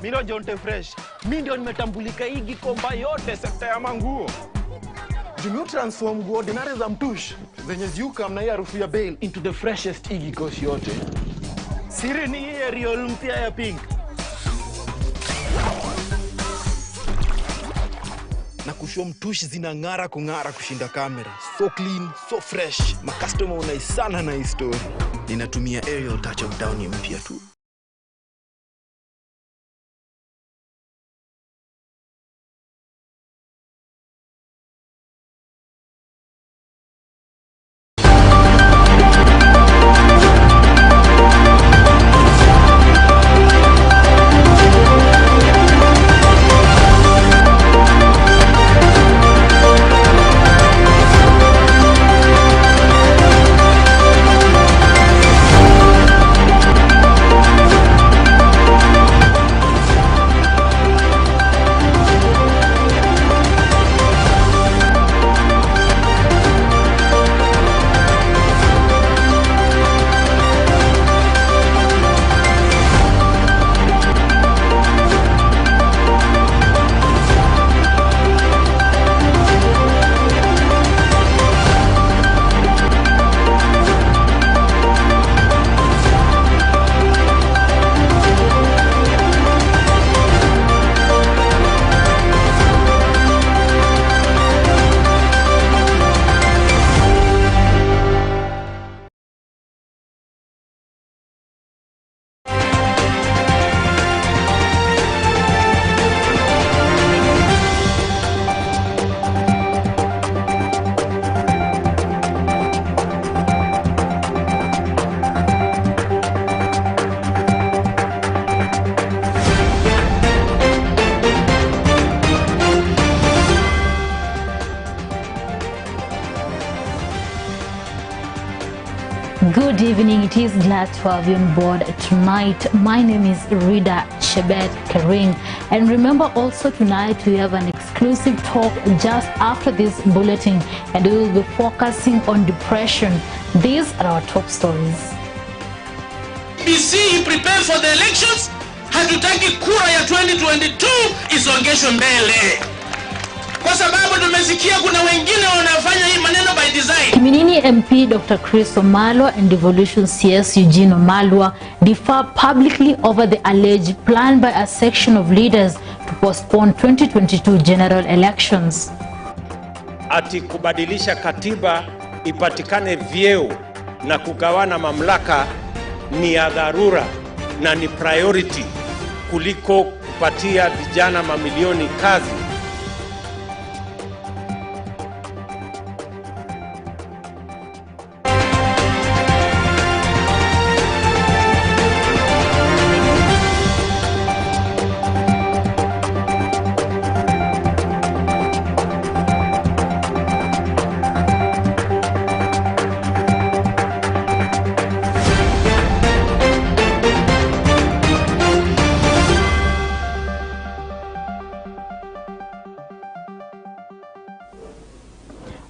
Mimi Jonte Fresh. Mimi ndio nimetambulika hii Gikomba yote sekta ya manguo. Jumio transform nguo ordinary za mtush zenye ziuka mna hii harufu ya bail into the freshest igikosi yote. Siri ni hii real mpya ya pink. Na kushow mtush zinang'ara kung'ara kushinda kamera. So clean, so fresh. Ma customer unaisana na hii story. Ninatumia aerial touch of down mpya tu. Good evening, it is glad to have you on board tonight. My name is Rida Shebet Kering, and remember also tonight we have an exclusive talk just after this bulletin, and we will be focusing on depression. These are our top stories. BC prepare for the elections. Hatutaki kura ya 2022 isongeshwe mbele. Kwa sababu tumesikia kuna wengine wanafanya hii maneno by design. Kiminini MP Dr. Chris Omalwa and Devolution CS Eugene Omalwa differ publicly over the alleged plan by a section of leaders to postpone 2022 general elections. Ati kubadilisha katiba ipatikane vyeo na kugawana mamlaka ni ya dharura na ni priority kuliko kupatia vijana mamilioni kazi.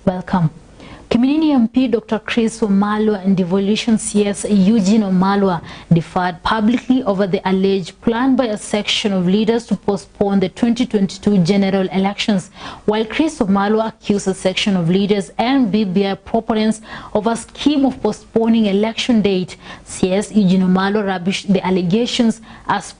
Welcome. Kiminini MP Dr. Chris Omalwa and Devolution CS Eugene Omalwa differed publicly over the alleged plan by a section of leaders to postpone the 2022 general elections, while Chris Omalwa accused a section of leaders and BBI proponents of a scheme of postponing election date. CS Eugene Omalwa rubbished the allegations as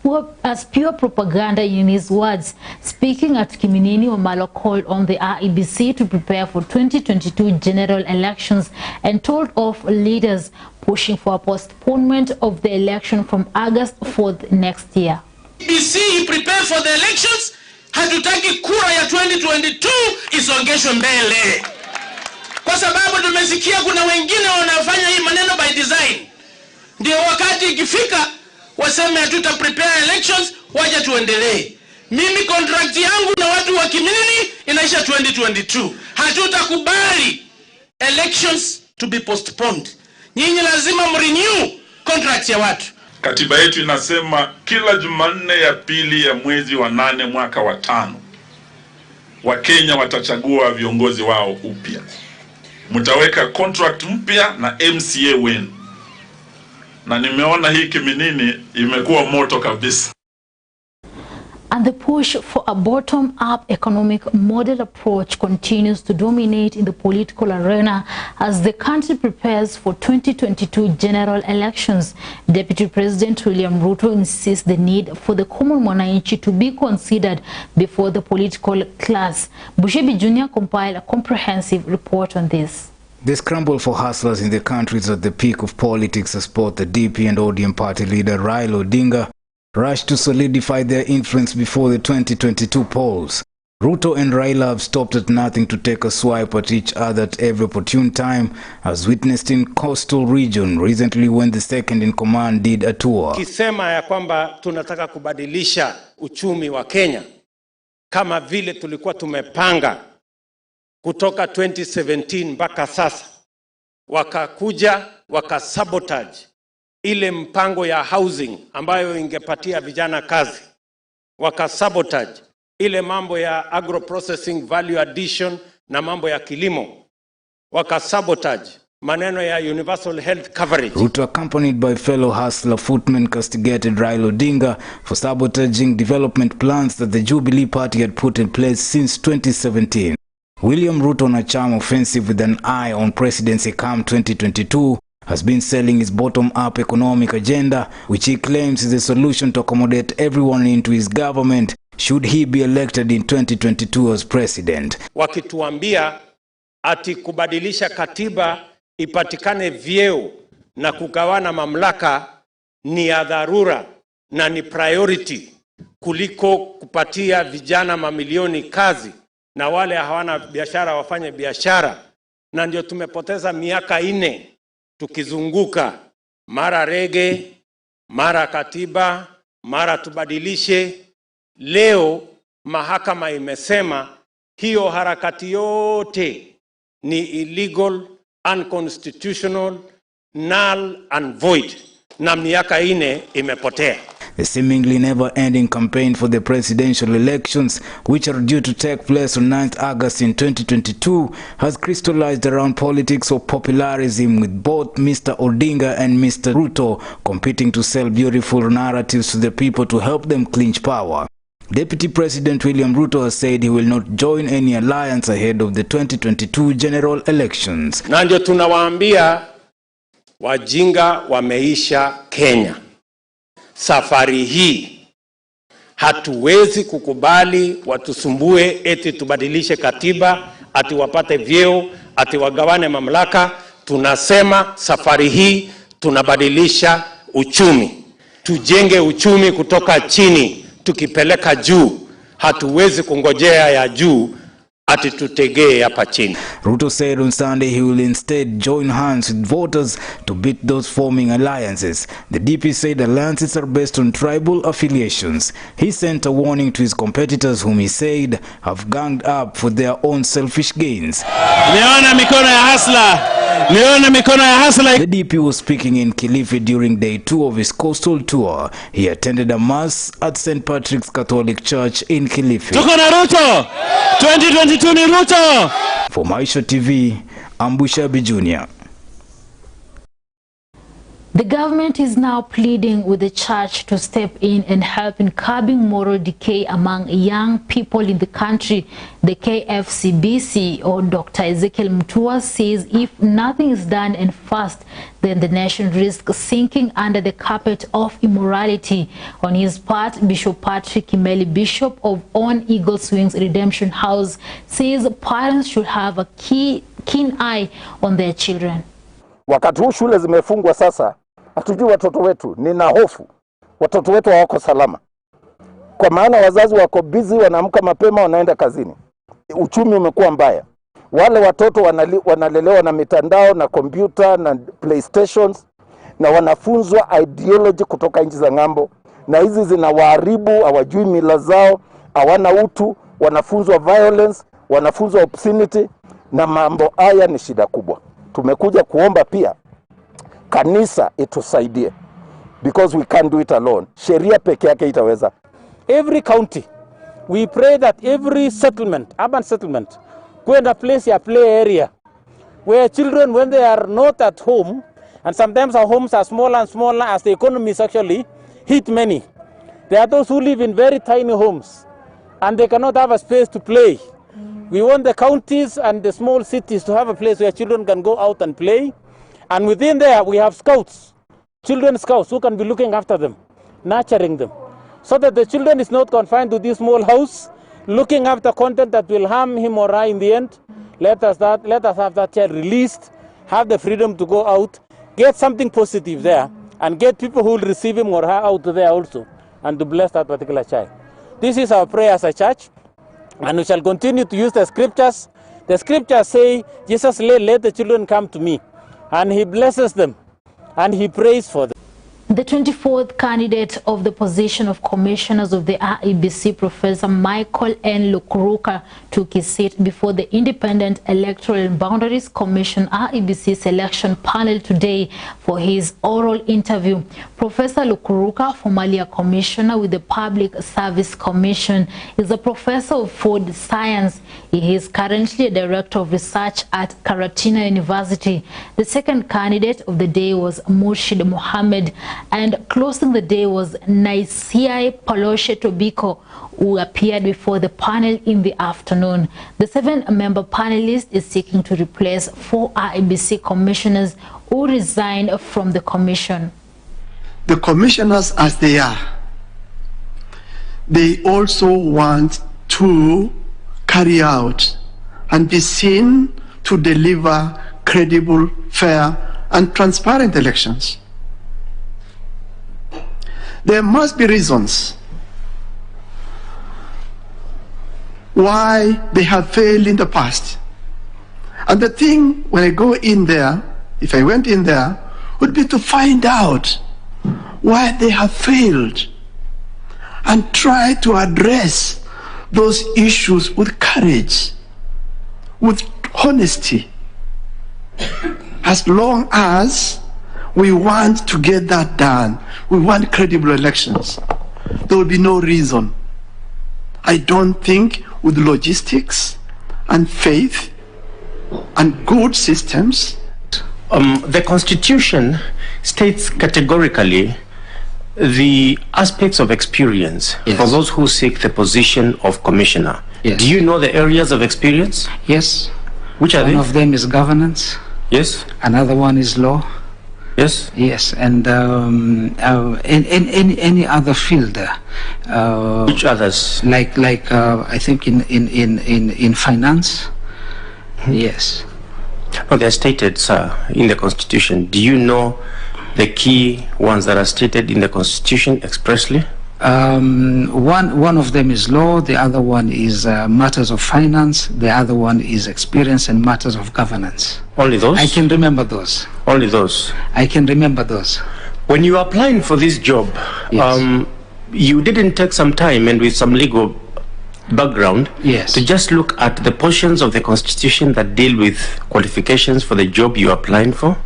pure propaganda in his words. Speaking at Kiminini, Omalwa called on the IEBC to prepare for 2022 general elections and told of leaders pushing for a postponement of the election from August 4th next year. BC prepare for the elections. Hatutaki kura ya 2022 isongeshwe mbele. Kwa sababu tumesikia kuna wengine wanafanya hii maneno by design. Ndio wakati ikifika waseme hatuta prepare elections, waje tuendelee. Mimi contract yangu na watu wa Kiminini inaisha 2022. Hatutakubali elections to be postponed. Nyinyi lazima mrenew contract ya watu. Katiba yetu inasema kila Jumanne ya pili ya mwezi wa 8 mwaka wa 5 Wakenya watachagua viongozi wao upya. Mtaweka contract mpya na MCA wenu. Na nimeona hii Kiminini imekuwa moto kabisa. And the push for a bottom-up economic model approach continues to dominate in the political arena as the country prepares for 2022 general elections. Deputy President William Ruto insists the need for the common mwananchi to be considered before the political class. Bushebi Jr. compiled a comprehensive report on this. The scramble for hustlers in the country is at the peak of politics as both the DP and ODM party leader Raila Odinga rushed to solidify their influence before the 2022 polls. Ruto and Raila have stopped at nothing to take a swipe at each other at every opportune time, as witnessed in coastal region recently when the second in command did a tour. Kisema ya kwamba tunataka kubadilisha uchumi wa Kenya kama vile tulikuwa tumepanga kutoka 2017 mpaka sasa, wakakuja wakasabotage ile mpango ya housing ambayo ingepatia vijana kazi, wakasabotage ile mambo ya agro processing value addition na mambo ya kilimo, wakasabotage maneno ya universal health coverage. Ruto, accompanied by fellow hustler footmen, castigated Raila Odinga for sabotaging development plans that the Jubilee Party had put in place since 2017. William Ruto, on a charm offensive with an eye on presidency come 2022, has been selling his bottom-up economic agenda, which he claims is a solution to accommodate everyone into his government should he be elected in 2022 as president. Wakituambia ati kubadilisha katiba ipatikane vyeo na kugawana mamlaka ni ya dharura na ni priority kuliko kupatia vijana mamilioni kazi na wale hawana biashara wafanye biashara, na ndio tumepoteza miaka 4 tukizunguka mara rege, mara katiba, mara tubadilishe. Leo mahakama imesema hiyo harakati yote ni illegal, unconstitutional, null and void, na miaka 4 imepotea. The seemingly never-ending campaign for the presidential elections, which are due to take place on 9th August in 2022, has crystallized around politics of popularism, with both Mr. Odinga and Mr. Ruto competing to sell beautiful narratives to the people to help them clinch power. Deputy President William Ruto has said he will not join any alliance ahead of the 2022 general elections. Na ndio tunawaambia wajinga wameisha Kenya. Safari hii hatuwezi kukubali watusumbue eti tubadilishe katiba, ati wapate vyeo, ati wagawane mamlaka. Tunasema safari hii tunabadilisha uchumi. Tujenge uchumi kutoka chini tukipeleka juu. Hatuwezi kungojea ya juu ati tutegee hapa chini. Ruto said on Sunday he will instead join hands with voters to beat those forming alliances. The DP said alliances are based on tribal affiliations. He sent a warning to his competitors, whom he said have ganged up for their own selfish gains. Niona mikono ya hasla. Niona mikono ya hasla. The DP was speaking in Kilifi during day 2 of his coastal tour. He attended a mass at St. Patrick's Catholic Church in Kilifi. Tuko na Ruto 2022 ni Ruto. For Maisha TV, I'm Bushebi Jr. The government is now pleading with the church to step in and help in curbing moral decay among young people in the country. The KFCBC, or Dr. Ezekiel Mutua, says if nothing is done and fast, then the nation risks sinking under the carpet of immorality. On his part, Bishop Patrick Kimeli, Bishop of On Eagle Swings Redemption House, says parents should have a keen eye on their children. Wakati huu shule zimefungwa sasa, hatujui watoto wetu. Nina hofu watoto wetu hawako salama, kwa maana wazazi wako busy, wanaamka mapema, wanaenda kazini. Uchumi umekuwa mbaya. Wale watoto wanalelewa na mitandao na kompyuta na playstations, na wanafunzwa ideology kutoka nchi za ng'ambo, na hizi zinawaharibu. Hawajui mila zao, hawana utu, wanafunzwa violence, wanafunzwa obscenity, na mambo haya ni shida kubwa. Tumekuja kuomba pia kanisa itusaidie, because we can't do it alone. Sheria peke yake itaweza. Every county, we pray that every settlement, urban settlement, go and place a play area where children, when they are not at home, and sometimes our homes are smaller and smaller as the economy is actually hit many, There are those who live in very tiny homes and they cannot have a space to play. We want the counties and the small cities to have a place where children can go out and play. And within there, we have scouts, children scouts who can be looking after them, nurturing them, so that the children is not confined to this small house, looking after content that will harm him or her in the end. Let us have that child released, have the freedom to go out, get something positive there, and get people who will receive him or her out there also, and to bless that particular child. This is our prayer as a church, and we shall continue to use the scriptures. The scriptures say, Jesus, let the children come to me, and he blesses them, and he prays for them. The 24th candidate of the position of commissioners of the IEBC, Professor Michael N. Lukuruka, took his seat before the Independent Electoral and Boundaries Commission IEBC selection panel today for his oral interview. Professor Lukuruka, formerly a commissioner with the Public Service Commission, is a professor of food science. He is currently a director of research at Karatina University. The second candidate of the day was Murshid Mohammed, and closing the day was Naisiai Paloshe Tobiko, who appeared before the panel in the afternoon. The 7-member panelist is seeking to replace 4 IEBC commissioners who resigned from the commission. The commissioners, as they are, they also want to carry out and be seen to deliver credible, fair, and transparent elections. There must be reasons why they have failed in the past. And the thing, when I go in there, if I went in there, would be to find out why they have failed and try to address those issues with courage, with honesty. As long as we want to get that done, we want credible elections, there will be no reason. I don't think with logistics and faith and good systems. The Constitution states categorically the aspects of experience for those who seek the position of commissioner. Yes. Do you know the areas of experience? Yes. Which are they? One of them is governance. Yes. Another one is law. Yes. Yes, and any other field. Which others? Like I think in finance. Yes. No, they are stated, sir, in the Constitution. Do you know the key ones that are stated in the Constitution expressly? One of them is law, the other one is matters of finance, the other one is experience and matters of governance. Only those? I can remember those. Only those? I can remember those. When you were applying for this job, yes. You didn't take some time and with some legal background to just look at the portions of the Constitution that deal with qualifications for the job you're applying for?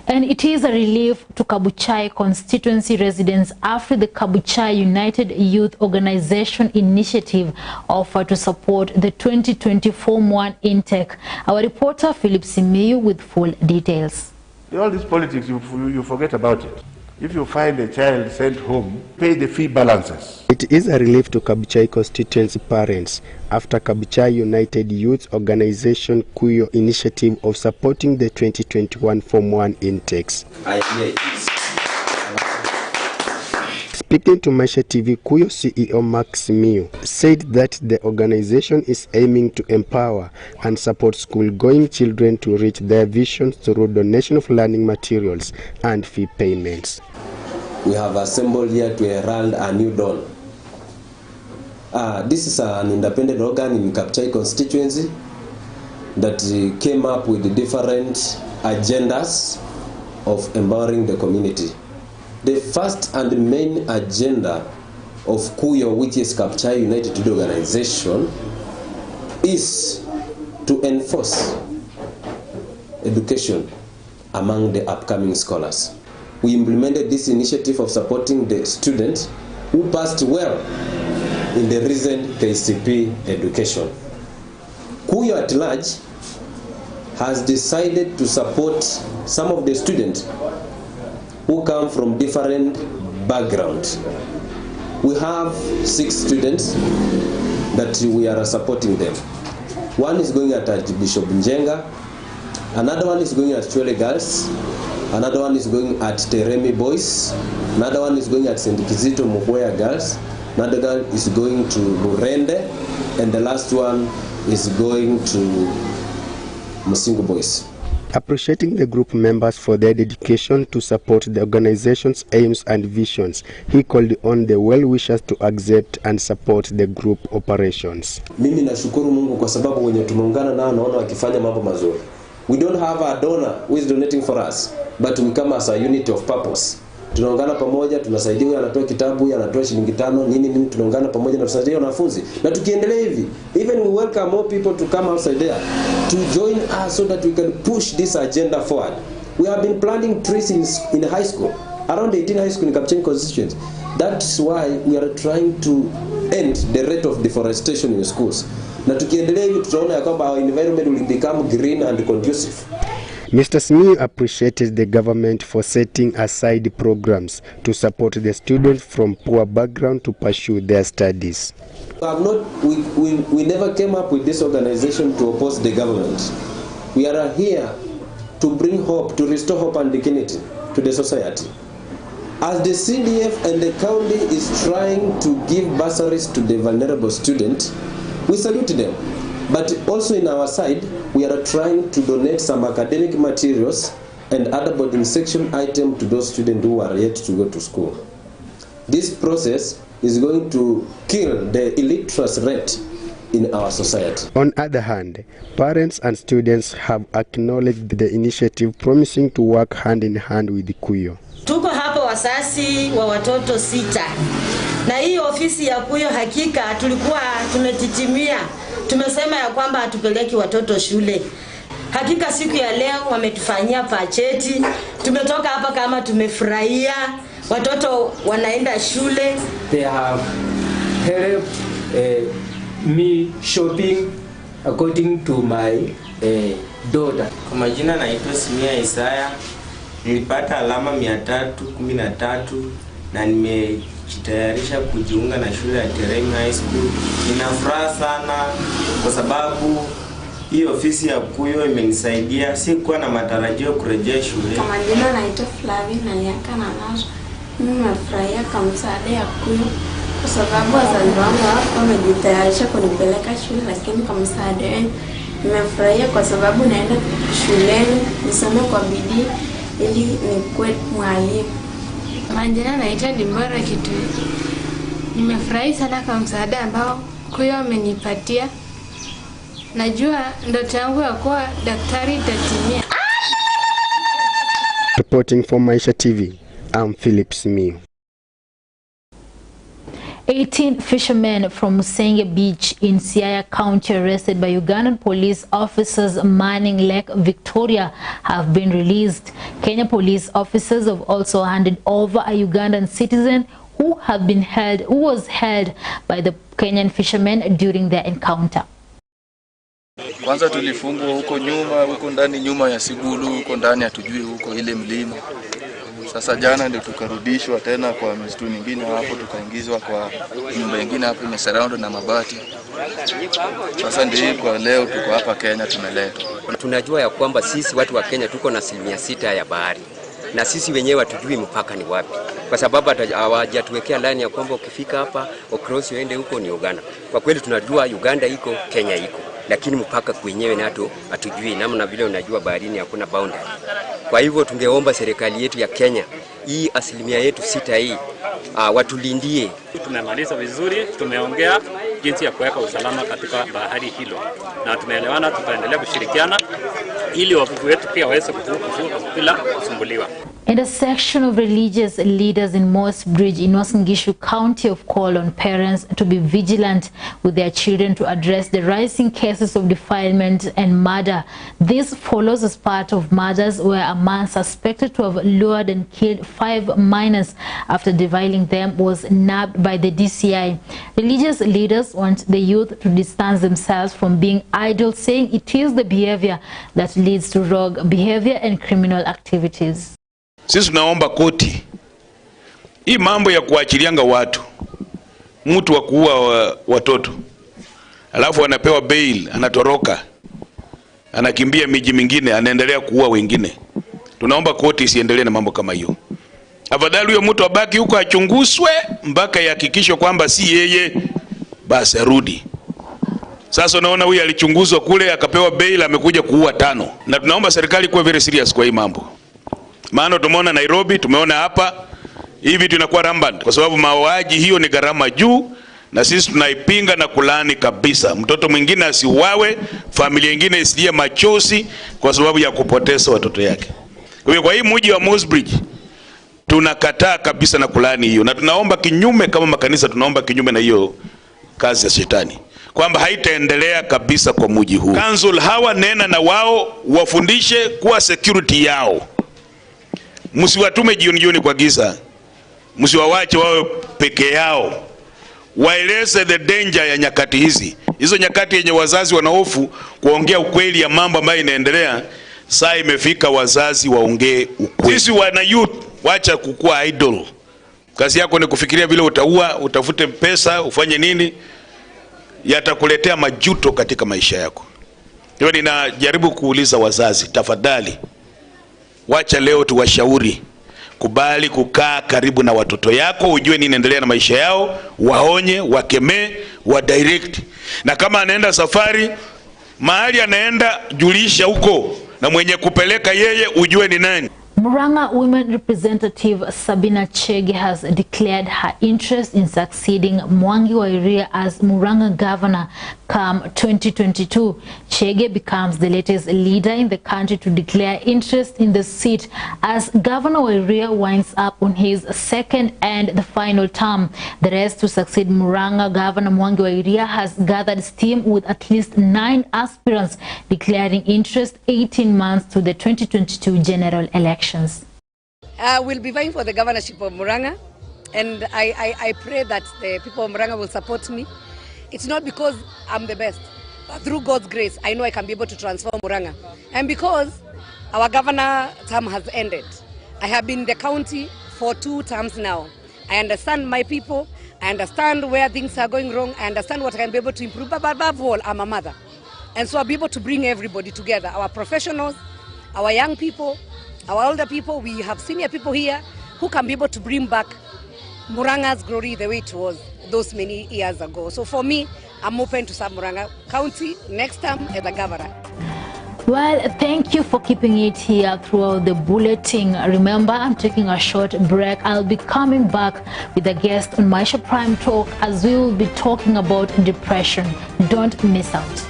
And it is a relief to Kabuchai constituency residents after the Kabuchai United Youth Organization initiative offered to support the 2020 Form 1 intake. Our reporter Philip Simiyu with full details. All this politics, you forget about it. If you find a child sent home, pay the fee balances. It is a relief to Kabuchai constituency parents after Kabuchai United Youth Organization Kuyo initiative of supporting the 2021 Form 1 intakes. Speaking to Maisha Tv, Kuyo CEO Maximio said that the organization is aiming to empower and support school-going children to reach their visions through donation of learning materials and fee payments. We have assembled here to herald a new dawn. This is an independent organ in Kabuchai constituency that came up with different agendas of empowering the community. The first and main agenda of Kuyo, which is Kabuchai United Youth Organization, is to enforce education among the upcoming scholars. We implemented this initiative of supporting the students who passed well in the recent KCP education. Kuyo at large has decided to support some of the students who come from different backgrounds. We have 6 students that we are supporting them. One is going at Bishop Njenga, another one is going at Chwele Girls, another one is going at Teremi Boys, another one is going at St. Kizito Mukwea Girls, another girl is going to Burende, and the last one is going to Musingu Boys. Appreciating the group members for their dedication to support the organization's aims and visions, he called on the well-wishers to accept and support the group operations. Mimi nashukuru Mungu kwa sababu wenye tumeungana nao naona wakifanya mambo mazuri. We don't have a donor who is donating for us, but we come as a unit of purpose. Tunaungana pamoja, tunasaidia huyu anatoa kitabu, huyu anatoa shilingi 5, nini tunaungana pamoja na tusaidia wanafunzi. Na tukiendelea hivi, even we welcome more people to come outside there to join us so that we can push this agenda forward. We have been planting trees in high school, around 18 high school in Kapcheni constituency. That's why we are trying to end the rate of deforestation in schools. Na tukiendelea hivi tutaona ya kwamba our environment will become green and conducive. Mr. Smith appreciated the government for setting aside programs to support the students from poor background to pursue their studies. We never came up with this organization to oppose the government. We are here to bring hope, to restore hope and dignity to the society. As the CDF and the county is trying to give bursaries to the vulnerable students, we salute them. But also in our side, we are trying to donate some academic materials and other boarding section items to those students who are yet to go to school. This process is going to kill the illiteracy rate in our society. On the other hand, parents and students have acknowledged the initiative, promising to work hand in hand with the Kuyo. Tuko hapa wasasi wa watoto 6. Na hii ofisi ya Kuyo hakika tulikuwa tumetitimia. Tumesema ya kwamba hatupeleki watoto shule. Hakika siku ya leo wametufanyia pacheti. Tumetoka hapa kama tumefurahia. Watoto wanaenda shule. They have helped me shopping according to my daughter. Kwa majina naitwa Simia Isaya. Nilipata alama 313 na nimejitayarisha kujiunga na shule ya Teremi High School. Nina furaha sana kwa sababu hii ofisi ya Kuyo imenisaidia. Sikuwa na matarajio kurejea shule. Kwa majina naitwa Flavi na miaka na nazo. Mimi nimefurahia kwa msaada ya Kuyo kwa sababu wazazi wangu wamejitayarisha kunipeleka shule, lakini kwa msaada wenu nimefurahia kwa sababu naenda shuleni nisome kwa bidii ili nikuwe mwalimu. Majina naitwa Dimbora Kitu. Nimefurahi sana kwa msaada ambao Kuyo amenipatia. Najua ndoto yangu ya kuwa daktari itatimia. Reporting for Maisha TV, I'm Philip Simiyu. 18 fishermen from Musenge Beach in Siaya County arrested by Ugandan police officers manning Lake Victoria have been released. Kenya police officers have also handed over a Ugandan citizen who was held by the Kenyan fishermen during their encounter. Kwanza tulifungwa huko nyuma, huko ndani nyuma ya Sigulu, huko ndani hatujui huko ile mlima. Sasa jana ndio tukarudishwa tena kwa msitu nyingine hapo, tukaingizwa kwa nyumba nyingine hapo imesurround na mabati. Sasa ndio kwa leo tuko hapa Kenya tumeletwa. Tunajua ya kwamba sisi watu wa Kenya tuko na 6% ya bahari. Na sisi wenyewe hatujui mpaka ni wapi. Kwa sababu hawajatuwekea ndani ya kwamba ukifika hapa ukross uende huko ni Uganda. Kwa kweli tunajua Uganda iko, Kenya iko. Lakini mpaka kwenyewe nato hatujui, namna vile unajua baharini hakuna boundary. Kwa hivyo tungeomba serikali yetu ya Kenya hii 6% yetu 6 hii watulindie. Tumemaliza vizuri, tumeongea jinsi ya kuweka usalama katika bahari hilo. Na tumeelewana tutaendelea kushirikiana ili wavuvi wetu pia waweze kuvuka bila kusumbuliwa. And a section of religious leaders in Moss Bridge in Uasin Gishu County have called on parents to be vigilant with their children to address the rising cases of defilement and murder. This follows as part of murders where a man suspected to have lured and killed 5 minors after deviling them was nabbed by the DCI. Religious leaders want the youth to distance themselves from being idle, saying it is the behavior that leads to rogue behavior and criminal activities. Sisi tunaomba koti hii mambo ya kuachilianga watu mtu wa kuua watoto, alafu anapewa bail, anatoroka, anakimbia miji mingine, anaendelea kuua wengine. Tunaomba koti isiendelee na mambo kama hiyo. Afadhali huyo mtu abaki huko achunguzwe mpaka ihakikishwe kwamba si yeye, basi arudi. Sasa unaona huyu alichunguzwa kule akapewa bail, amekuja kuua 5. Na tunaomba serikali kuwa very serious kwa hii mambo. Maana tumeona Nairobi, tumeona hapa, hivi tunakuwa rampant kwa sababu mauaji hiyo ni gharama juu, na sisi tunaipinga na kulani kabisa. Mtoto mwingine asiuawe, familia nyingine isilie machozi kwa sababu ya kupoteza watoto yake. Kwa hii mji wa Mosbridge tunakataa kabisa na kulani hiyo, na tunaomba kinyume, kama makanisa tunaomba kinyume na hiyo kazi ya shetani, kwamba haitaendelea kabisa kwa mji huu. Council hawa nena na wao, wafundishe kuwa security yao. Msiwatume jioni kwa giza, msiwawache wawe peke yao. Waeleze the danger ya nyakati hizi. Hizo nyakati yenye wazazi wanahofu kuongea ukweli ya mambo ambayo inaendelea. Saa imefika wazazi waongee ukweli. Sisi wana youth, wacha kukua idol. Kazi yako ni kufikiria vile utaua, utafute pesa, ufanye nini, yatakuletea majuto katika maisha yako. Hiyo ninajaribu kuuliza wazazi, tafadhali wacha leo tuwashauri, kubali kukaa karibu na watoto yako, ujue nini inaendelea na maisha yao, waonye, wakemee, wa direct. Na kama anaenda safari, mahali anaenda julisha huko, na mwenye kupeleka yeye ujue ni nani. Murang'a Women Representative Sabina Chege has declared her interest in succeeding Mwangi wa Iria as Murang'a Governor come 2022. Chege becomes the latest leader in the country to declare interest in the seat as Governor wa Iria winds up on his second and the final term. The race to succeed Murang'a Governor Mwangi wa Iria has gathered steam with at least 9 aspirants declaring interest 18 months to the 2022 general election. We'll be vying for the governorship of Murang'a, and I pray that the people of Murang'a will support me. It's not because I'm the best, but through God's grace, I know I can be able to transform Murang'a. And because our governor term has ended, I have been in the county for 2 terms now. I understand my people, I understand where things are going wrong, I understand what I can be able to improve, but above all, I'm a mother. And so I'll be able to bring everybody together, our professionals, our young people, our older people. We have senior people here who can be able to bring back Murang'a's glory the way it was those many years ago. So for me, I'm open to serve Murang'a County next time as a governor. Well, thank you for keeping it here throughout the bulletin. Remember, I'm taking a short break. I'll be coming back with a guest on Maisha Prime Talk as we will be talking about depression. Don't miss out.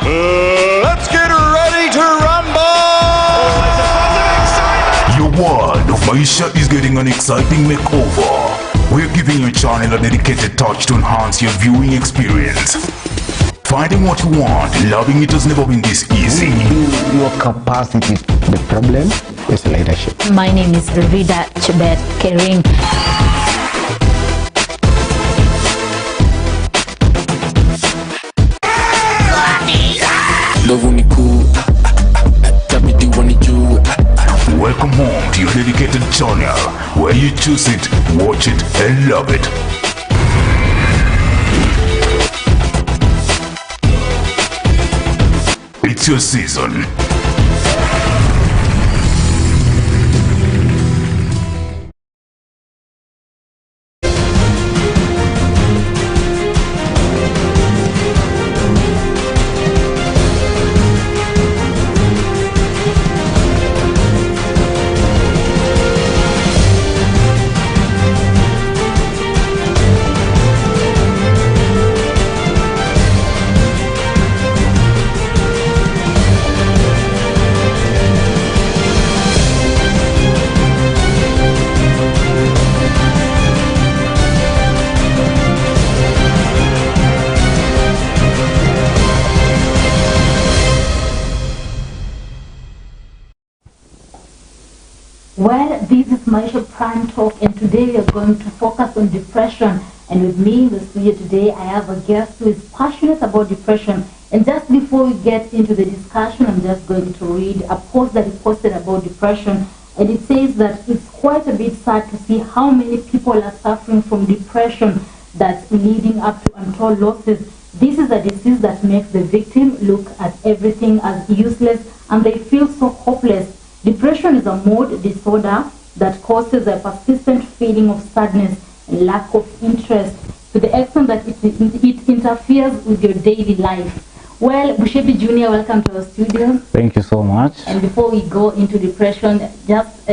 Let's get ready to rumble! Your world of Maisha is getting an exciting makeover. We're giving your channel a dedicated touch to enhance your viewing experience. Finding what you want, loving it has never been this easy. Your capacity. The problem is leadership. My name is Rida Chebet Kering. Welcome home to your dedicated channel, where you choose it, watch it, and love it. It's your season. Maisha Prime Talk, and today we are going to focus on depression. And with me in the studio today, I have a guest who is passionate about depression. And just before we get into the discussion, I'm just going to read a post that he posted about depression. And it says that it's quite a bit sad to see how many people are suffering from depression that's leading up to untold losses. This is a disease that makes the victim look at everything as useless, and they feel so hopeless. Depression is a mood disorder that causes a persistent feeling of sadness and lack of interest to the extent that it interferes with your daily life. Well, Bushebi Jr., welcome to our studio. Thank you so much. And before we go into depression, just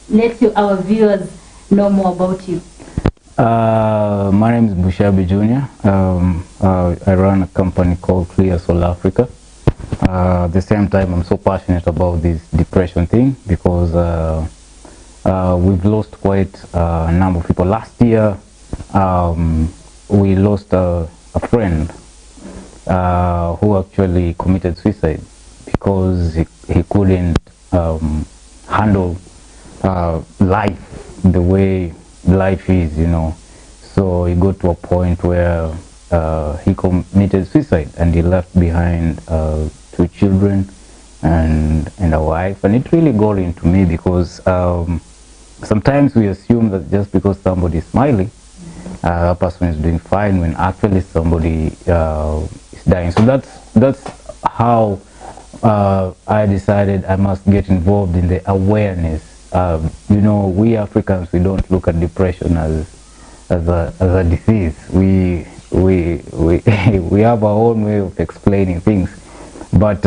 let our viewers know more about you. My name is Bushabi Jr. I run a company called Clear Soul Africa. At the same time, I'm so passionate about this depression thing because we've lost quite a number of people. Last year, we lost a friend who actually committed suicide because he couldn't handle life the way life is, you know. So he got to a point where he committed suicide, and he left behind 2 children and a wife. And it really got into me because sometimes we assume that just because somebody is smiling, a person is doing fine, when actually somebody is dying. So that's how I decided I must get involved in the awareness. You know, we Africans, we don't look at depression as a disease. We have our own way of explaining things. But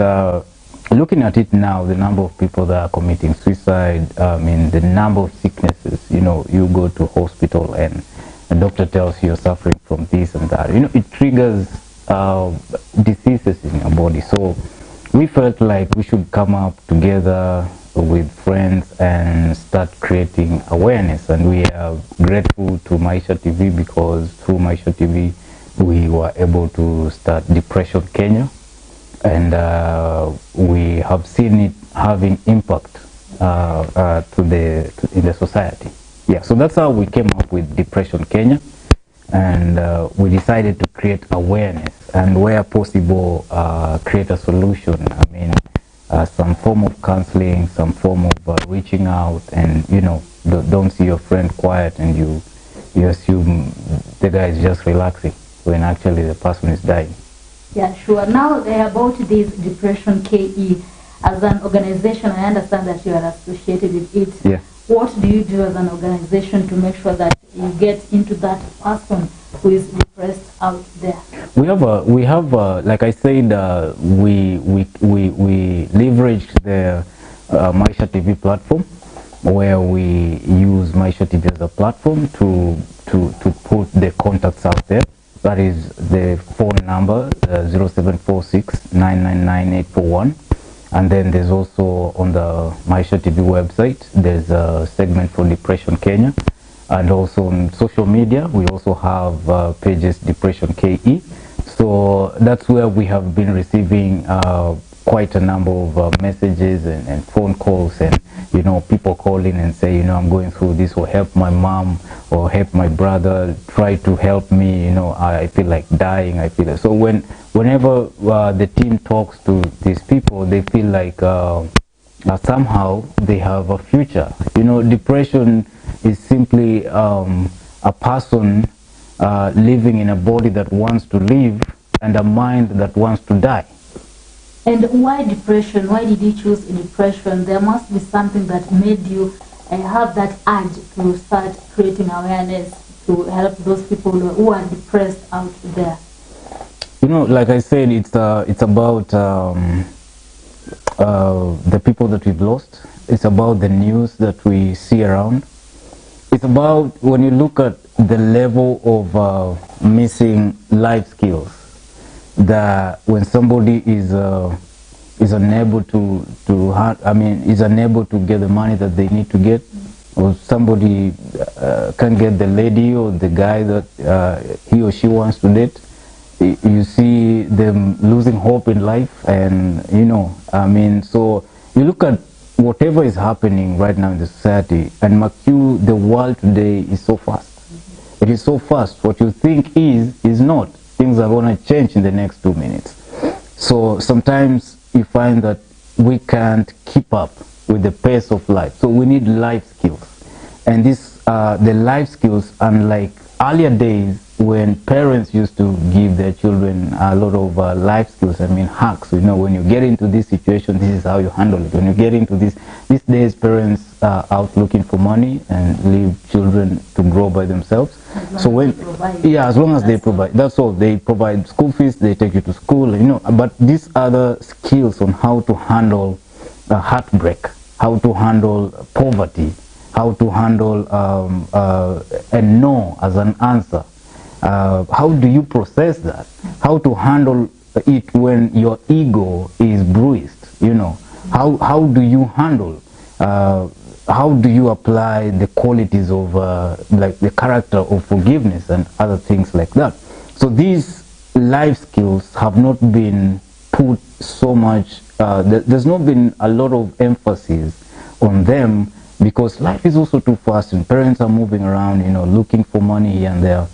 looking at it now, the number of people that are committing suicide, I mean, the number of sicknesses, you know, you go to hospital and the doctor tells you you're suffering from this and that. You know, it triggers diseases in your body. So we felt like we should come up together with friends and start creating awareness, and we are grateful to Maisha TV because through Maisha TV we were able to start Depression Kenya, and we have seen it having impact in the society. Yeah, so that's how we came up with Depression Kenya, and we decided to create awareness and where possible create a solution. I mean, some form of counseling, some form of reaching out, and you know, don't see your friend quiet and you assume the guy is just relaxing when actually the person is dying. Yeah, sure. Now about this Depression KE, as an organization, I understand that you are associated with it. Yeah. What do you do as an organization to make sure that you get into that person who is depressed out there? We have like I said, we leveraged the Maisha TV platform, where we use Maisha TV as a platform to put the contacts out there. That is the phone number 0746 999 841. And then there's also on the Maisha TV website, there's a segment for Depression Kenya. And also on social media, we also have pages Depression KE. So that's where we have been receiving quite a number of messages and phone calls, and you know, people calling and say, you know, I'm going through this, or help my mom, or help my brother, try to help me, you know, I feel like dying, I feel like. So whenever the team talks to these people, they feel like somehow they have a future. You know, depression is simply a person living in a body that wants to live and a mind that wants to die. And why depression? Why did you choose depression? There must be something that made you have that urge to start creating awareness to help those people who are depressed out there. You know, like I said, it's about the people that we've lost. It's about the news that we see around. It's about when you look at the level of missing life skills, that when somebody is unable is unable to get the money that they need to get, or somebody can't get the lady or the guy that he or she wants to date, you see them losing hope in life. And you know, I mean, so you look at whatever is happening right now in the society, and mark you, the world today is so fast. It is so fast. What you think is not. Things are going to change in the next 2 minutes. So sometimes you find that we can't keep up with the pace of life. So we need life skills. And the life skills, unlike earlier days when parents used to give their children a lot of life skills, I mean hacks, when you get into this situation, this is how you handle it. When you get into these days, parents are out looking for money and leave children to grow by themselves. So as long as they provide, that's all. They provide school fees, they take you to school, but these other skills on how to handle heartbreak, how to handle poverty, how to handle a no as an answer. How do you process that? How to handle it when your ego is bruised? How do you handle? How do you apply the qualities of like the character of forgiveness and other things like that? So these life skills have not been put so much. There's not been a lot of emphasis on them because life is also too fast and parents are moving around, looking for money here and there.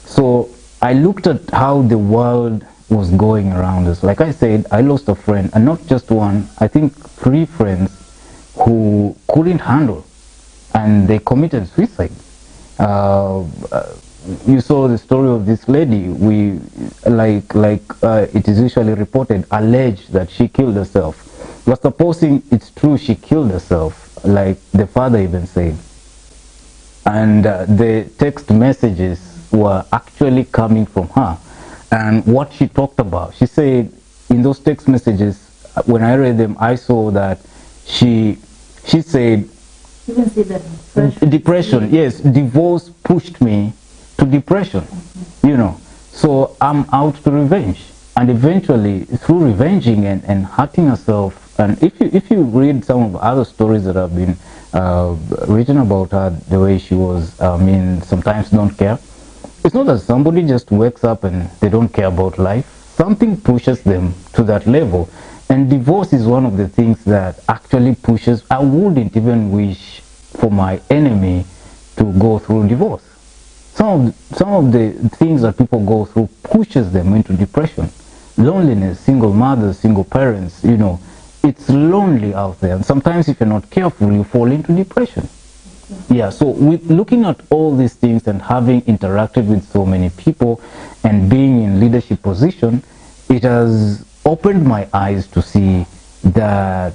So I looked at how the world was going around us. Like I said, I lost a friend, and not just one, I think 3 friends who couldn't handle, and they committed suicide. You saw the story of this lady. It is usually reported, alleged that she killed herself. But supposing it's true she killed herself, like the father even said, and the text messages were actually coming from her, and what she talked about, she said in those text messages, when I read them, I saw that she said, you can see that depression, yes, divorce pushed me to depression, so I'm out to revenge, and eventually through revenging and hurting herself. And if you read some of the other stories that have been written about her, the way she was, sometimes don't care. It's not that somebody just wakes up and they don't care about life. Something pushes them to that level. And divorce is one of the things that actually pushes. I wouldn't even wish for my enemy to go through divorce. Some of the things that people go through pushes them into depression. Loneliness, single mothers, single parents, it's lonely out there. And sometimes if you're not careful, you fall into depression. Yeah, so with looking at all these things and having interacted with so many people and being in leadership position, it has opened my eyes to see that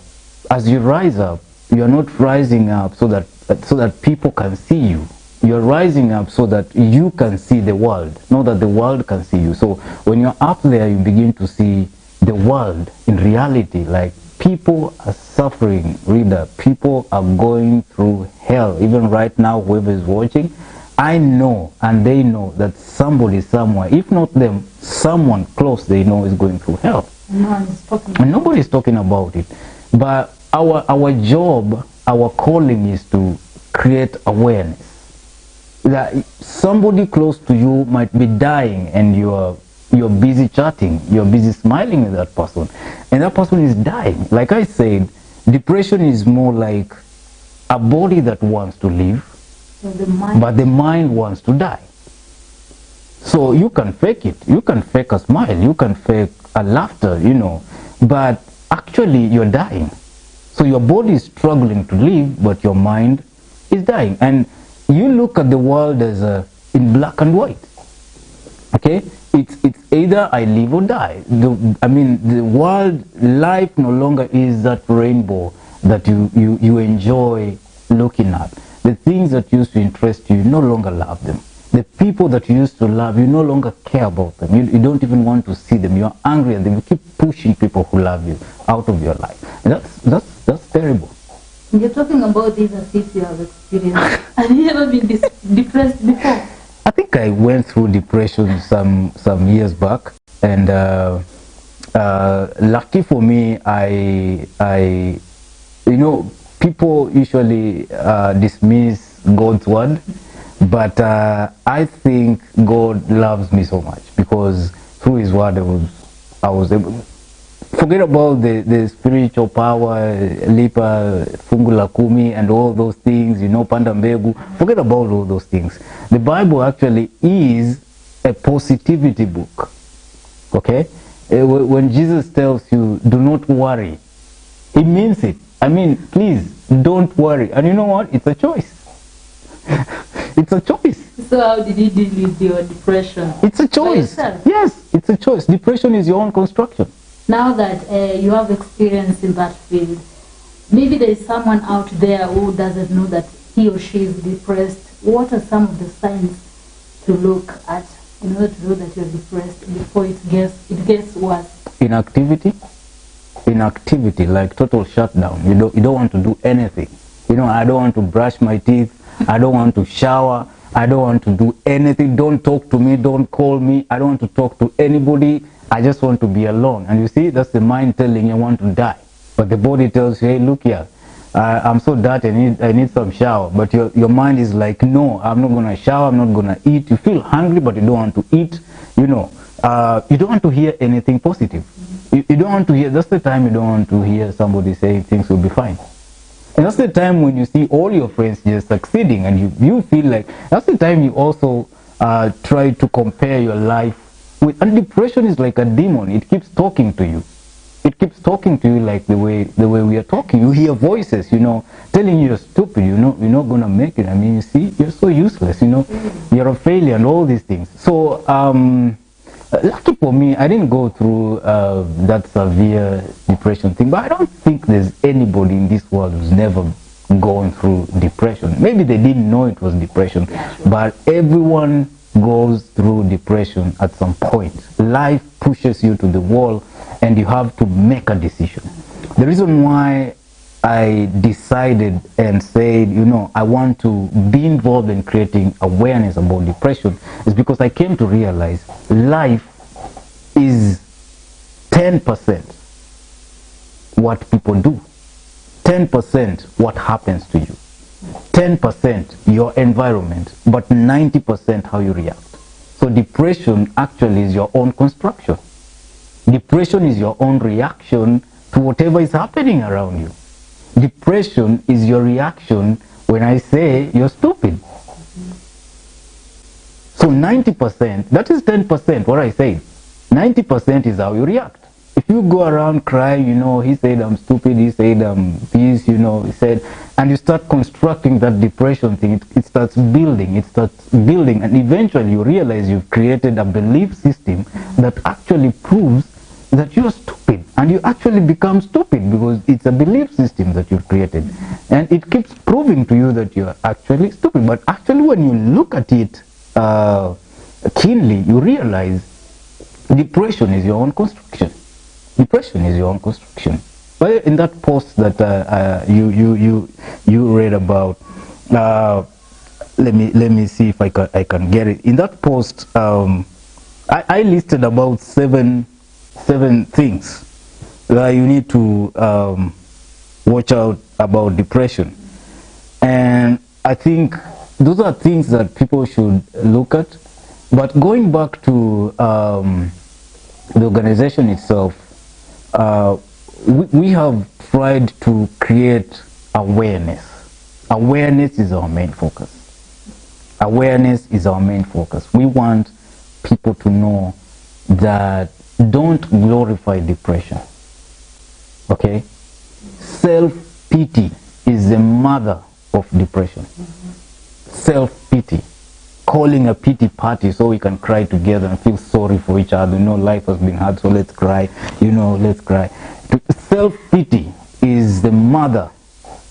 as you rise up, you're not rising up so that people can see you. You're rising up so that you can see the world, not that the world can see you. So when you're up there, you begin to see the world in reality, like people are suffering, reader. People are going through hell. Even right now, whoever is watching, I know and they know that somebody somewhere, if not them, someone close they know is going through hell. And nobody is talking about it. But our job, our calling is to create awareness. That somebody close to you might be dying and you're busy chatting, you're busy smiling at that person, and that person is dying. Like I said, depression is more like a body that wants to live, but the mind wants to die. So you can fake it, you can fake a smile, you can fake a laughter, but actually you're dying. So your body is struggling to live, but your mind is dying. And you look at the world as in black and white. Okay, it's either I live or die. The world, life no longer is that rainbow that you enjoy looking at. The things that used to interest you, you no longer love them. The people that you used to love, you no longer care about them. You don't even want to see them. You're angry at them. You keep pushing people who love you out of your life. And that's terrible. You're talking about this as if you have experienced. Have you ever been depressed before? I think I went through depression some years back, and lucky for me, I people usually dismiss God's word, but I think God loves me so much because through His word I was able. Forget about the spiritual power, lipa, fungu la kumi, and all those things, panda mbegu. Forget about all those things. The Bible actually is a positivity book. Okay? When Jesus tells you, do not worry, it means it. I mean, please, don't worry. And you know what? It's a choice. It's a choice. So how did you deal with your depression? It's a choice. Yes, it's a choice. Depression is your own construction. Now that you have experience in that field, maybe there is someone out there who doesn't know that he or she is depressed. What are some of the signs to look at in order to know that you're depressed before it gets worse? Inactivity, like total shutdown. You don't want to do anything. I don't want to brush my teeth. I don't want to shower. I don't want to do anything. Don't talk to me. Don't call me. I don't want to talk to anybody. I just want to be alone. And you see, that's the mind telling you want to die. But the body tells you, hey, look here, I'm so dirty, I need some shower. But your mind is like, no, I'm not going to shower, I'm not going to eat. You feel hungry, but you don't want to eat. You don't want to hear anything positive. You don't want to hear, that's the time you don't want to hear somebody saying things will be fine. And that's the time when you see all your friends just succeeding and you feel like, that's the time you also try to compare your life with, and depression is like a demon. It keeps talking to you. It keeps talking to you like the way we are talking. You hear voices, telling you you're stupid, you're not going to make it. I mean, you see, you're so useless, you're a failure and all these things. So, lucky for me, I didn't go through that severe depression thing, but I don't think there's anybody in this world who's never gone through depression. Maybe they didn't know it was depression, but everyone goes through depression at some point. Life pushes you to the wall and you have to make a decision. The reason why I decided and said, I want to be involved in creating awareness about depression is because I came to realize life is 10% what people do, 10% what happens to you, 10% your environment, but 90% how you react. So depression actually is your own construction. Depression is your own reaction to whatever is happening around you. Depression is your reaction when I say you're stupid. So 90%, that is 10% what I said. 90% is how you react. If you go around crying, he said I'm stupid, he said I'm this, he said, and you start constructing that depression thing, it starts building, and eventually you realize you've created a belief system that actually proves that you're stupid, and you actually become stupid because it's a belief system that you've created, and it keeps proving to you that you're actually stupid. But actually when you look at it keenly, you realize depression is your own construction. Depression is your own construction. But in that post that you read about, let me see if I can get it. In that post, I listed about seven things that you need to watch out about depression, and I think those are things that people should look at. But going back to the organization itself, we have tried to create awareness. Awareness is our main focus. Awareness is our main focus. We want people to know that don't glorify depression. Okay? Self-pity is the mother of depression. Self-pity. Calling a pity party so we can cry together and feel sorry for each other. Life has been hard, so let's cry. Let's cry. Self-pity is the mother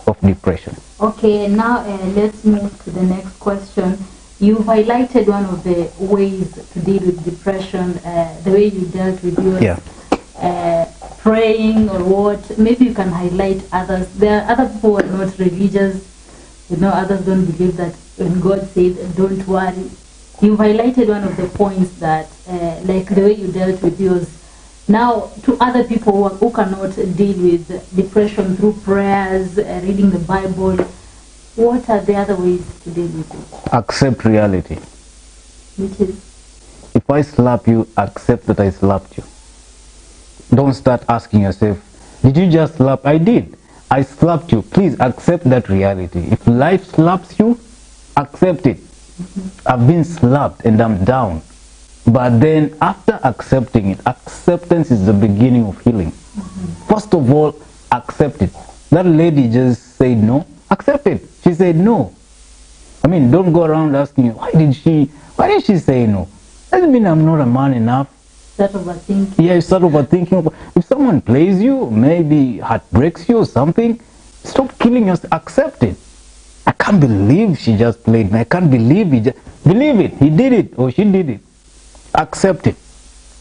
of depression. Okay, now let's move to the next question. You've highlighted one of the ways to deal with depression, the way you dealt with yours, praying or what. Maybe you can highlight others. There are other people who are not religious. Others don't believe that when God said, don't worry. You've highlighted one of the points that, like the way you dealt with yours. Now, to other people who cannot deal with depression through prayers, reading the Bible, what are the other ways to deal with it? Accept reality. Which is? If I slap you, accept that I slapped you. Don't start asking yourself, did you just slap? I did. I slapped you. Please accept that reality. If life slaps you, accept it. I've been slapped and I'm down. But then after accepting it, acceptance is the beginning of healing. First of all, accept it. That lady just said no. Accept it. She said no. I mean, don't go around asking, why did she say no? Doesn't mean I'm not a man enough. Start overthinking. Yeah, you start overthinking. If someone plays you, maybe heartbreaks you or something, stop killing yourself. Accept it. I can't believe she just played me. I can't believe he just... Believe it. He did it or she did it. Accept it.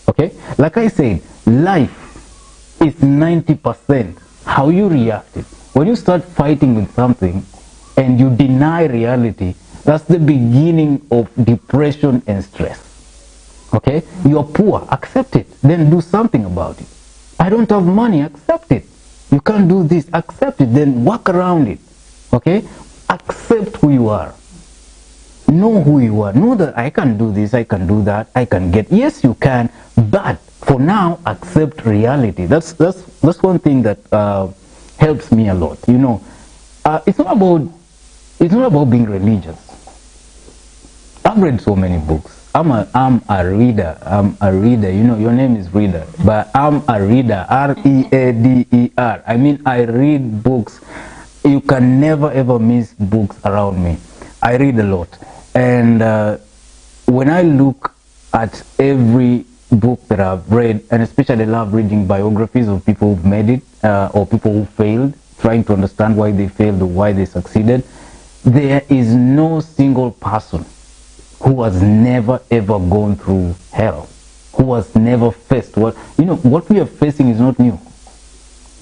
Okay? Like I said, life is 90% how you reacted. When you start fighting with something and you deny reality, that's the beginning of depression and stress. Okay? You're poor, accept it. Then do something about it. I don't have money, accept it. You can't do this, accept it. Then work around it. Okay? Accept who you are. Know who you are. Know that I can do this, I can do that, I can get. Yes, you can. But for now, accept reality. That's one thing that helps me a lot. You know, it's not about being religious. I've read so many books. I'm a reader. You know, your name is Reader, but I'm a reader. R-E-A-D-E-R. I mean, I read books. You can never ever miss books around me. I read a lot, and when I look at every book that I've read, and especially I love reading biographies of people who've made it or people who failed, trying to understand why they failed or why they succeeded. There is no single person who has never ever gone through hell, who has never faced what we are facing is not new.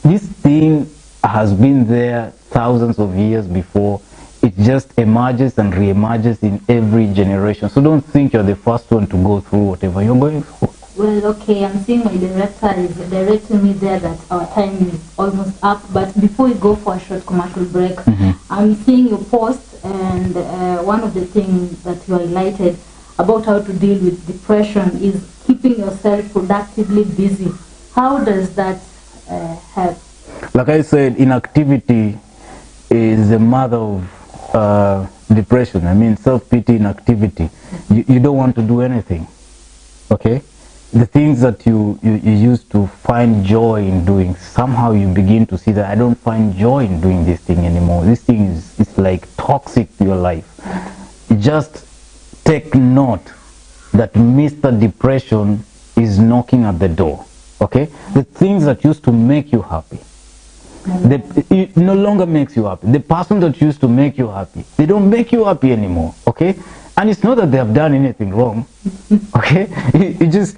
This thing has been there thousands of years before. It just emerges and re-emerges in every generation. So don't think you're the first one to go through whatever you're going through. Well, okay, I'm seeing my director is directing me there that our time is almost up. But before we go for a short commercial break, I'm seeing your post, and one of the things that you highlighted about how to deal with depression is keeping yourself productively busy. How does that help? Like I said, inactivity is the mother of depression. I mean, self-pity, inactivity. You don't want to do anything. Okay? The things that you used to find joy in doing, somehow you begin to see that I don't find joy in doing this thing anymore. This thing is like toxic to your life. Just take note that Mr. Depression is knocking at the door. Okay? The things that used to make you happy, it no longer makes you happy. The person that used to make you happy, they don't make you happy anymore. Okay? And it's not that they have done anything wrong. Okay? You just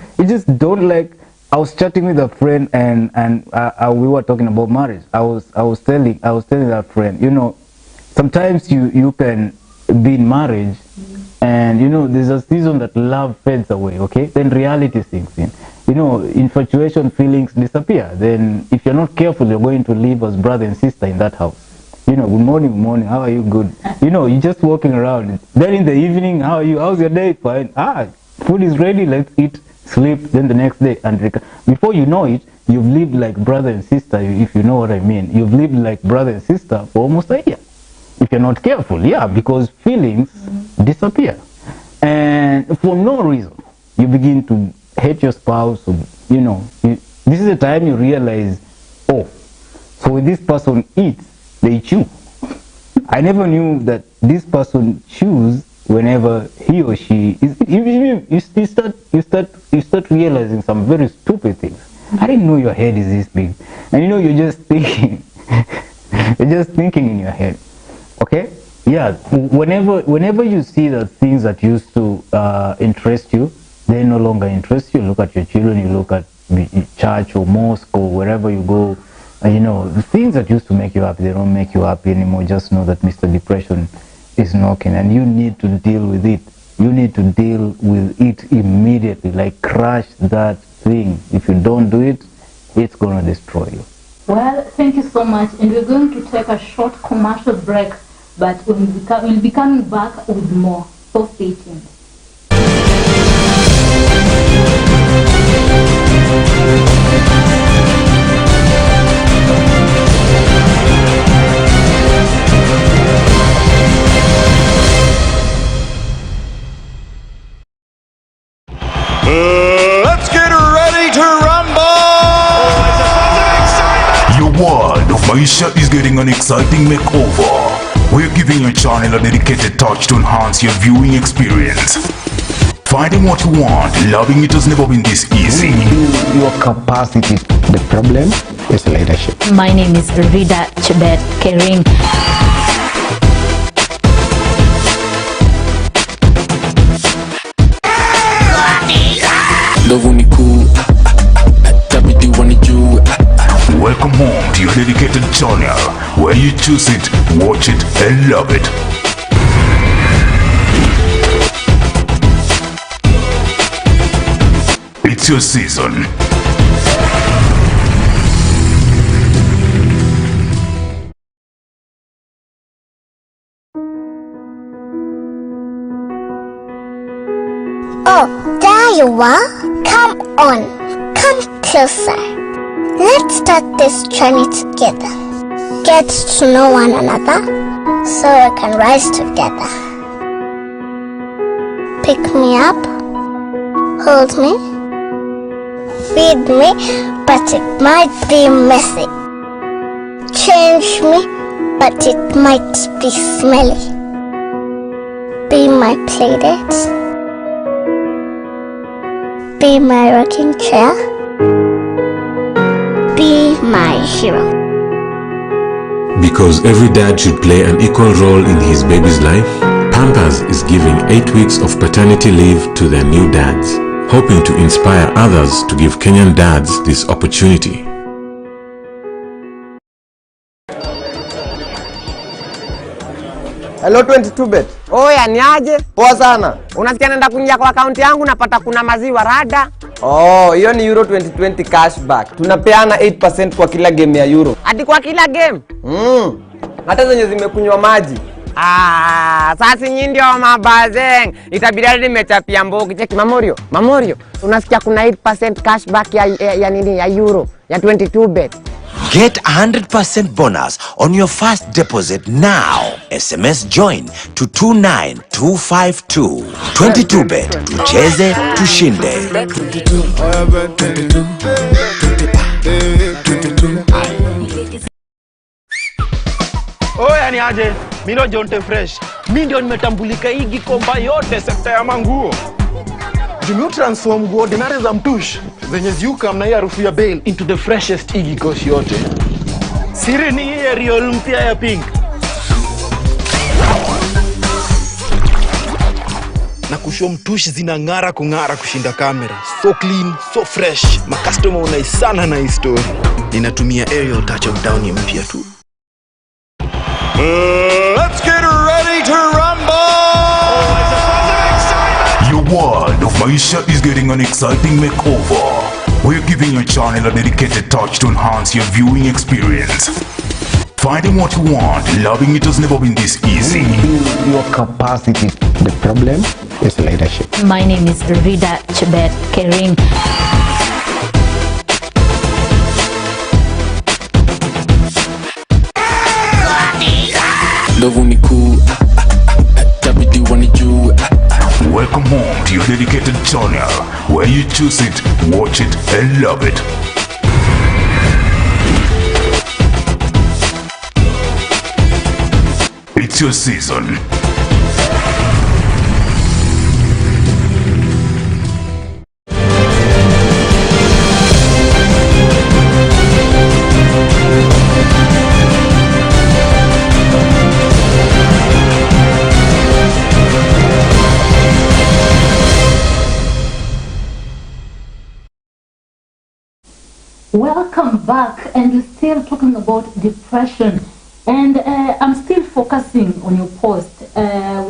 don't like. I was chatting with a friend, and we were talking about marriage. I was telling that friend, you know, sometimes you can be in marriage, and you know there's a season that love fades away. Okay? Then reality sinks in. You know, infatuation feelings disappear. Then if you're not careful, you're going to live as brother and sister in that house. You know, good morning, how are you? Good. You know, you're just walking around. Then in the evening, how are you? How's your day? Fine. Food is ready, let's eat, sleep. Then the next day, and before you know it, you've lived like brother and sister, if you know what I mean. You've lived like brother and sister for almost a year. If you're not careful, yeah, because feelings disappear. And for no reason, you begin to hate your spouse. Or, you know, this is the time you realize, oh, so when this person eats, they chew. I never knew that this person chews whenever he or she is. You start realizing some very stupid things. I didn't know your head is this big, and you know you're just thinking, in your head. Okay? Yeah. Whenever you see that things that used to interest you, they no longer interest you. Look at your children. You look at church or mosque or wherever you go. You know, the things that used to make you happy, they don't make you happy anymore. Just know that Mr. Depression is knocking, and you need to deal with it. You need to deal with it immediately, like crush that thing. If you don't do it, it's going to destroy you. Well, thank you so much, and we're going to take a short commercial break, but we'll be coming back with more, so stay tuned. Let's get ready to rumble! Your world of Maisha is getting an exciting makeover. We're giving your channel a dedicated touch to enhance your viewing experience. Finding what you want, loving it has never been this easy. Your capacity. The problem is leadership. My name is Rida Chebet Kering. Welcome home to your dedicated channel, where you choose it, watch it, and love it. It's your season. Oh, there you are. Come on, come closer. Let's start this journey together. Get to know one another so we can rise together. Pick me up, hold me, feed me, but it might be messy. Change me, but it might be smelly. Be my playdate. Be my rocking chair. Be my hero. Because every dad should play an equal role in his baby's life, Pampers is giving 8 weeks of paternity leave to their new dads, hoping to inspire others to give Kenyan dads this opportunity. Hello 22bet. Oya ni aje? Poa sana. Unasikia naenda kuingia kwa akaunti yangu napata kuna maziwa rada? Oh, hiyo ni Euro 2020 cashback. Tunapeana 8% kwa kila game ya Euro. Hadi kwa kila game? Hata zenye zimekunywa maji. Sasa nyinyi ndio mabazeng. Itabidi hadi nimechapia mbogi. Cheki Mamorio. Unasikia kuna 8% cashback ya nini ya Euro ya 22bet. Get 100% bonus on your first deposit now. SMS join to 29252. 22bet. Tucheze, tushinde. Oya ni aje? Mino Jonte Fresh. Mi ndio nimetambulika hii Gikomba yote sekta ya manguo. Jumi transform nguo ordinary za mtush zenye ziuka mna hii harufu ya bail into the freshest Iggy koshi yote. Siri ni hii Ariel mpya ya pink. Na kushow mtush zinang'ara kung'ara kushinda kamera. So clean, so fresh. Makastoma unaisana na hii story. Ninatumia Ariel touch of down mpya tu. Let's get ready to rumble! Your world of Maisha is getting an exciting makeover. We're giving your channel a dedicated touch to enhance your viewing experience. Finding what you want, loving it has never been this easy. Your capacity. The problem is leadership. My name is Rida Chebet Kering. Welcome home to your dedicated channel, where you choose it, watch it, and love it. It's your season. Welcome back, and we're still talking about depression, and I'm still focusing on your post.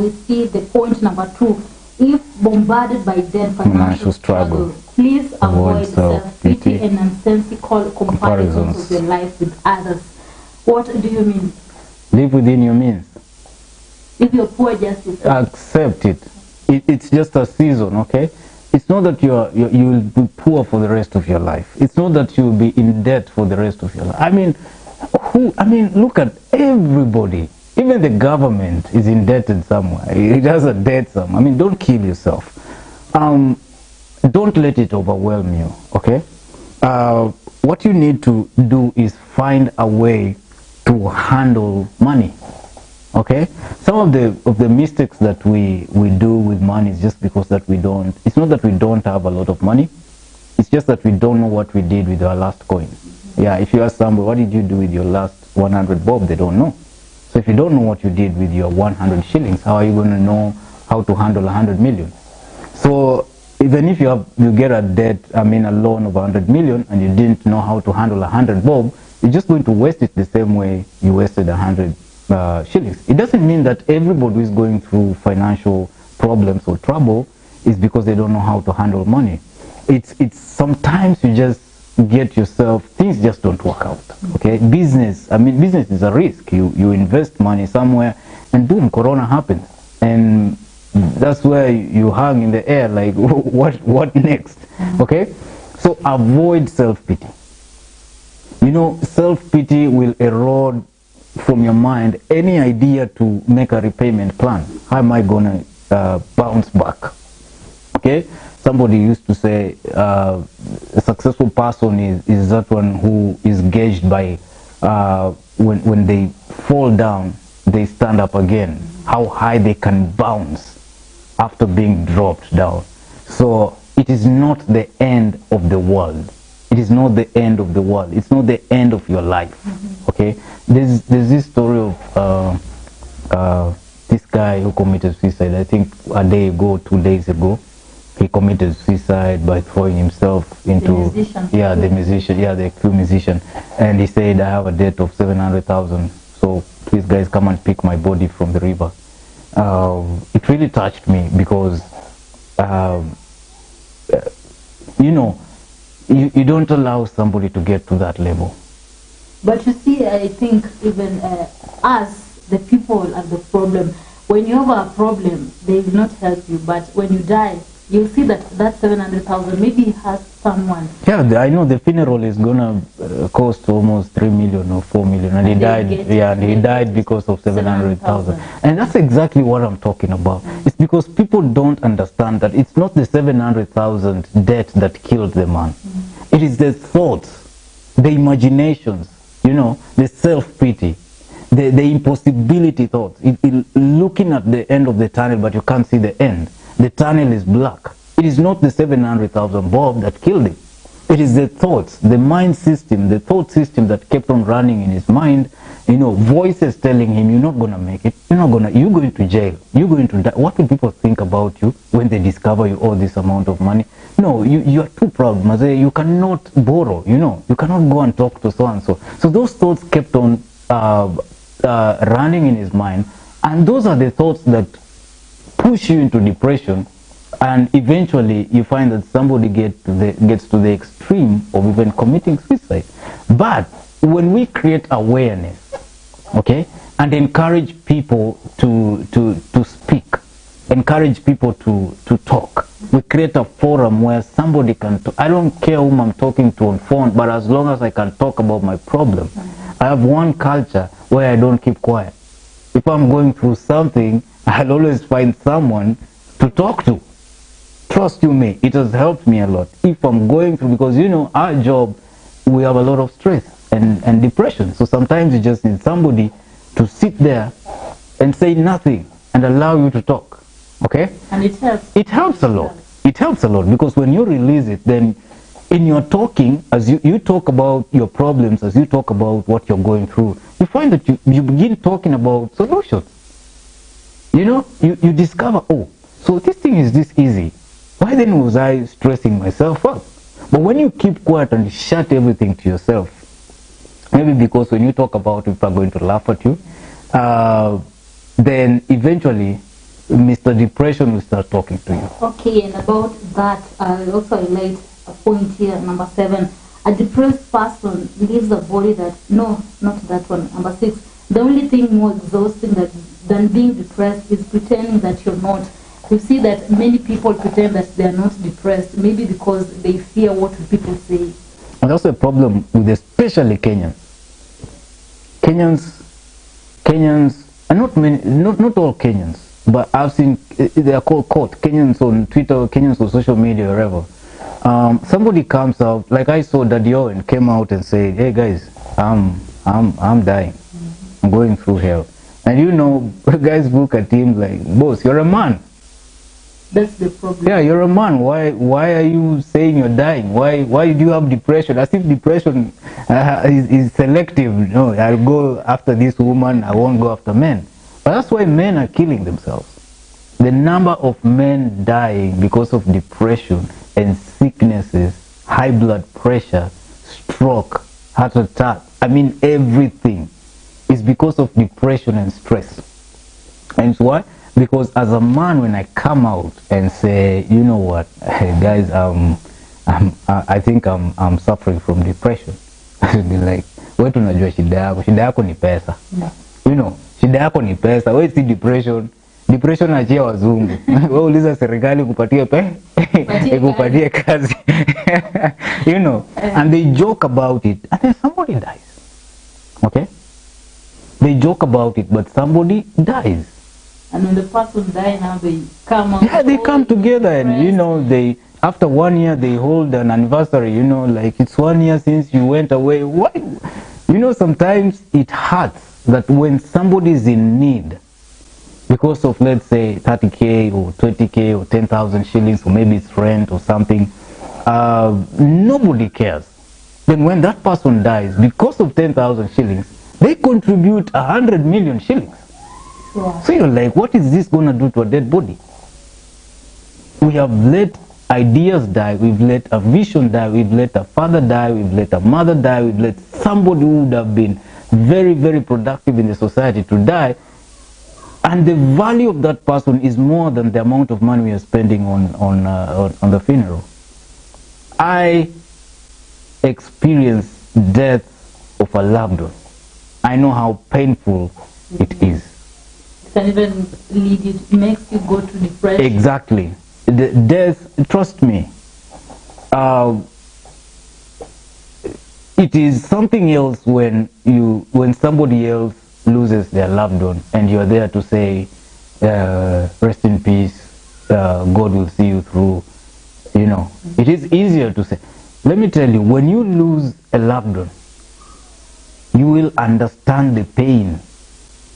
We see the point number 2: if bombarded by then financial struggle, please avoid self-pity and nonsensical comparisons of your life with others. What do you mean? Live within your means. If you're poor, just accept it. It's just a season, okay? It's not that you will be poor for the rest of your life. It's not that you will be in debt for the rest of your life. I mean, look at everybody. Even the government is indebted somewhere. It has a debt somewhere. I mean, don't kill yourself. don't let it overwhelm you, okay? What you need to do is find a way to handle money, okay? Some of the mistakes that we do with money is just because that we don't, it's not that we don't have a lot of money, it's just that we don't know what we did with our last coin. Yeah, if you ask somebody, what did you do with your last 100 bob, they don't know. So if you don't know what you did with your 100 shillings, how are you going to know how to handle 100 million? So even if you get a debt, a loan of 100 million, and you didn't know how to handle 100 bob, you're just going to waste it the same way you wasted 100 shillings. It doesn't mean that everybody who is going through financial problems or trouble is because they don't know how to handle money. It's sometimes you just get yourself, things just don't work out, okay? Business is a risk. You invest money somewhere and boom, corona happens, and that's where you hang in the air like what next, okay? So avoid self-pity. You know, self-pity will erode from your mind any idea to make a repayment plan. How am I gonna bounce back, okay? Somebody used to say a successful person is that one who is gauged by when they fall down, they stand up again, how high they can bounce after being dropped down. So it is not the end of the world. It is not the end of the world. It's not the end of your life, okay? There's this story of this guy who committed suicide, I think a day ago, 2 days ago. He committed suicide by throwing himself into the crew musician, and he said, I have a debt of 700,000, so please guys come and pick my body from the river. It really touched me because you know, you don't allow somebody to get to that level. But you see, I think even us, the people, are the problem. When you have a problem, they will not help you, but when you die, you'll see that 700,000 maybe has someone. Yeah, I know the funeral is gonna cost almost 3 million or 4 million, and he died. Yeah, and he died because of 700,000. And that's exactly what I'm talking about. It's because people don't understand that it's not the 700,000 debt that killed the man. It is the thoughts, the imaginations, you know, the self-pity, the impossibility thoughts. Looking at the end of the tunnel, but you can't see the end. The tunnel is black. It is not the 700,000 bob that killed him. It is the thoughts, the mind system, the thought system that kept on running in his mind. You know, voices telling him, you're not gonna make it. You're going to jail. You're going to die. What will people think about you when they discover you owe this amount of money? No, you are too proud, Maze. You cannot borrow. You know, you cannot go and talk to so and so. So those thoughts kept on running in his mind, and those are the thoughts that push you into depression, and eventually you find that somebody gets to the extreme of even committing suicide. But when we create awareness, okay, and encourage people to speak, encourage people to talk, we create a forum where somebody can talk. I don't care whom I'm talking to on phone, but as long as I can talk about my problem. I have one culture where I don't keep quiet. If I'm going through something, I'll always find someone to talk to. Trust you me, it has helped me a lot. If I'm going through, because you know, our job, we have a lot of stress and depression. So sometimes you just need somebody to sit there and say nothing and allow you to talk. Okay? And it helps. It helps a lot. It helps a lot because when you release it, then in your talking, as you talk about your problems, as you talk about what you're going through, you find that you begin talking about solutions. You know, you discover, oh, so this thing is this easy. Why then was I stressing myself up? But when you keep quiet and shut everything to yourself, maybe because when you talk about it, people are going to laugh at you, then eventually Mr. Depression will start talking to you. Okay, and about that, I also highlight a point here, number 7. A depressed person leaves a body that, no, not that one, number 6. The only thing more exhausting than being depressed is pretending that you're not. You see that many people pretend that they are not depressed, maybe because they fear what people say. And that's a problem with especially Kenyans. Kenyans, and not all Kenyans, but I've seen, they are called Kenyans on Twitter, Kenyans on social media, wherever. somebody comes out, like I saw Daddy Owen came out and said, hey guys, I'm dying. I'm going through hell. And you know, guys look at him like, boss, you're a man. That's the problem. Yeah, you're a man. Why are you saying you're dying? Why do you have depression? As if depression is selective. No, I'll go after this woman, I won't go after men. But that's why men are killing themselves. The number of men dying because of depression and sicknesses, high blood pressure, stroke, heart attack, I mean everything, is because of depression and stress. And it's why? Because as a man, when I come out and say, you know what, hey guys, I think I'm suffering from depression, I will be like, wewe tunajua shida yako ni pesa. You know, shida yako ni pesa, wewe si depression. Depression achia wazungu. Wewe uliza serikali kupatie kazi. You know, and they joke about it and then somebody dies. Okay? They joke about it, but somebody dies. And when the person dies, now they come out. Yeah, they come together and, you know, they, after 1 year, they hold an anniversary, you know, like it's 1 year since you went away. Why? You know, sometimes it hurts that when somebody is in need, because of, let's say, 30K or 20K or 10,000 shillings, or maybe it's rent or something, nobody cares. Then when that person dies, because of 10,000 shillings, they contribute 100 million shillings. Wow. So you're like, what is this going to do to a dead body? We have let ideas die, we've let a vision die, we've let a father die, we've let a mother die, we've let somebody who would have been very, very productive in the society to die. And the value of that person is more than the amount of money we are spending on the funeral. I experienced death of a loved one. I know how painful it is. It can even lead you, it makes you go to depression. Exactly. The death, trust me, it is something else when somebody else loses their loved one and you're there to say, rest in peace, God will see you through. You know, it is easier to say. Let me tell you, when you lose a loved one, you will understand the pain.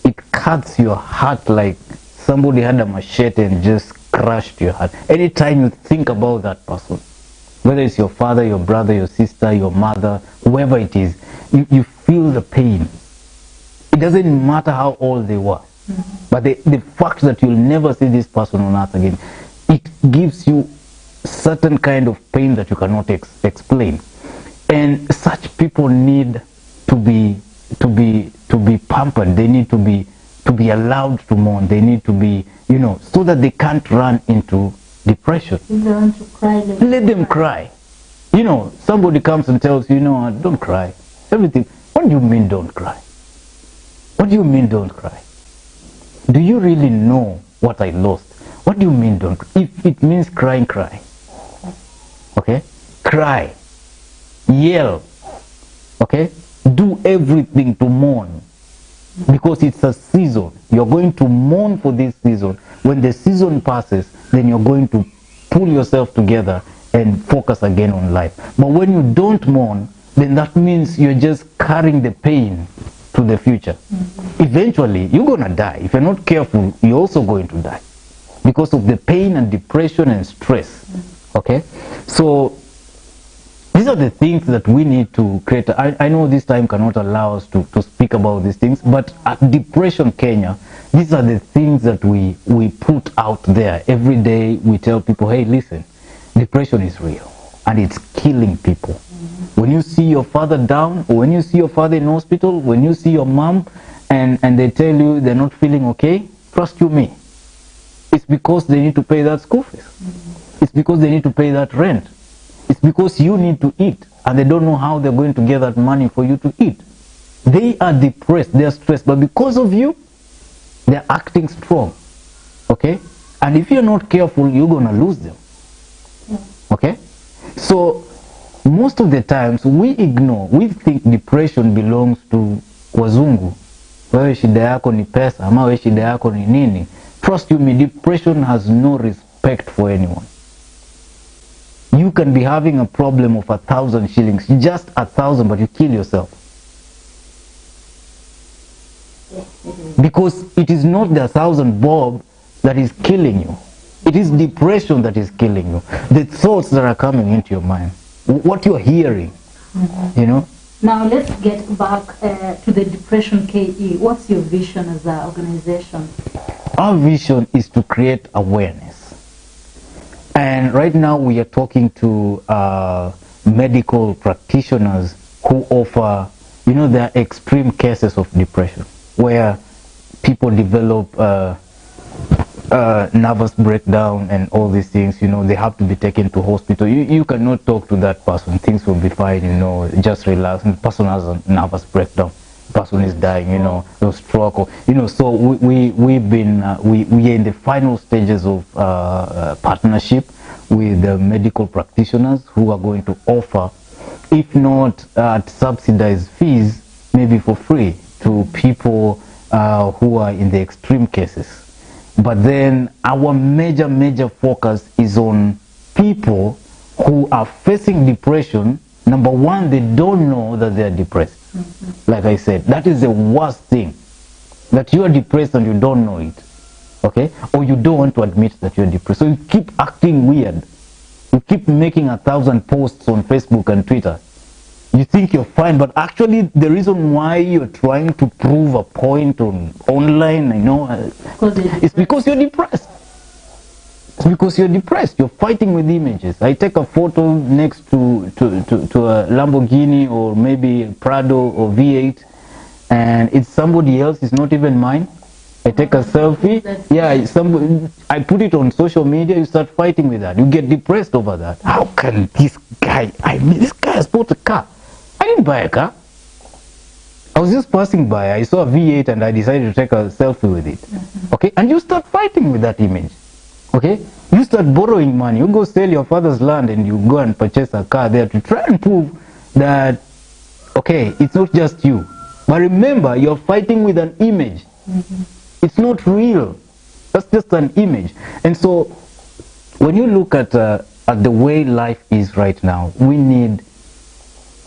It cuts your heart like somebody had a machete and just crushed your heart. Anytime you think about that person, whether it's your father, your brother, your sister, your mother, whoever it is, you feel the pain. It doesn't matter how old they were. But the fact that you'll never see this person on earth again, it gives you certain kind of pain that you cannot explain. And such people need to be pampered. They need to be allowed to mourn. They need to be, you know, so that they can't run into depression. If they want to cry, let them cry. You know, somebody comes and tells you, you know, don't cry. Everything. What do you mean don't cry? What do you mean don't cry? Do you really know what I lost? What do you mean don't cry? If it means crying, cry. Okay? Cry. Yell. Okay? Do everything to mourn. Because it's a season. You're going to mourn for this season. When the season passes, then you're going to pull yourself together and focus again on life. But when you don't mourn, then that means you're just carrying the pain to the future. Eventually, you're going to die. If you're not careful, you're also going to die because of the pain and depression and stress. Okay? So, these are the things that we need to create. I know this time cannot allow us to speak about these things, but at Depression Kenya, these are the things that we put out there. Every day we tell people, hey, listen, depression is real and it's killing people. When you see your father down, or when you see your father in hospital, when you see your mom and they tell you they're not feeling okay, trust you me, it's because they need to pay that school fees. It's because they need to pay that rent. It's because you need to eat and they don't know how they're going to get that money for you to eat. They are depressed, they're stressed, but because of you, they're acting strong. Okay? And if you're not careful, you're going to lose them. Okay? So, most of the times we ignore, we think depression belongs to wazungu. Wewe shida yako ni pesa, ama wewe shida yako ni nini. Trust you me, depression has no respect for anyone. You can be having a problem of 1,000 shillings, just 1,000, but you kill yourself. Because it is not the 1,000 bob that is killing you. It is depression that is killing you. The thoughts that are coming into your mind, what you're hearing, you know. Now let's get back to the Depression KE. What's your vision as an organization? Our vision is to create awareness. And right now we are talking to medical practitioners who offer, you know, there are extreme cases of depression where people develop nervous breakdown and all these things, you know, they have to be taken to hospital. You cannot talk to that person, things will be fine, you know, just relax. And the person has a nervous breakdown, the person is dying, you know, no stroke, or, you know. So we are in the final stages of partnership with the medical practitioners who are going to offer, if not at subsidized fees, maybe for free to people who are in the extreme cases. But then our major focus is on people who are facing depression. Number one, they don't know that they are depressed. Like I said, that is the worst thing, that you are depressed and you don't know it, okay? Or you don't want to admit that you're depressed. So you keep acting weird. You keep making 1,000 posts on Facebook and Twitter. You think you're fine, but actually the reason why you're trying to prove a point online, you know, it's because you're depressed. It's because you're depressed. You're fighting with images. I take a photo next to a Lamborghini or maybe Prado or V8, and it's somebody else. It's not even mine. I take a selfie. Yeah, I put it on social media. You start fighting with that. You get depressed over that. How can this guy? This guy has bought a car. I didn't buy a car. I was just passing by. I saw a V8 and I decided to take a selfie with it. Okay, and you start fighting with that image. Okay, you start borrowing money. You go sell your father's land and you go and purchase a car there to try and prove that, okay, it's not just you. But remember, you're fighting with an image. It's not real. That's just an image. And so when you look at the way life is right now, we need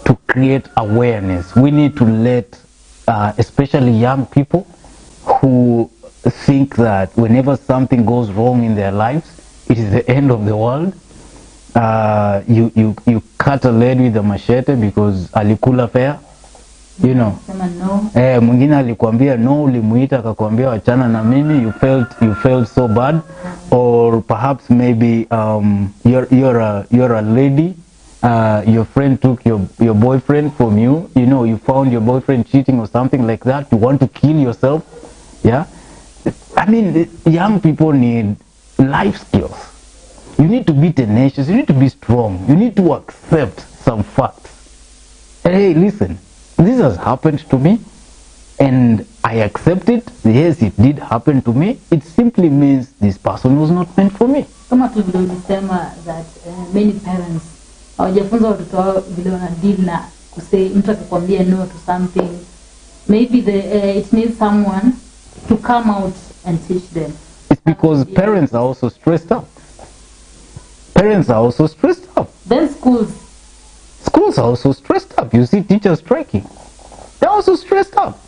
to create awareness. We need to let especially young people who think that whenever something goes wrong in their lives, it is the end of the world. You cut a lady with a machete because alikula fare, you know. Mwingine alikwambia no, ulimuita akakwambia wachana na mimi, you felt so bad. Or perhaps maybe you're a lady, your friend took your boyfriend from you, you know, you found your boyfriend cheating or something like that, you want to kill yourself. Yeah, I mean, young people need life skills. You need to be tenacious, you need to be strong, you need to accept some facts. Hey, listen, this has happened to me and I accept it. Yes, it did happen to me. It simply means this person was not meant for me. Kama tu vile ulisema that many parents hawajafunza watoto wao vile wana deal na kusay mtu akikwambia no to something. Maybe it needs someone to come out and teach them. It's because parents are also stressed out. Parents are also stressed out. Then schools are also stressed up. You see teachers striking. They're also stressed up.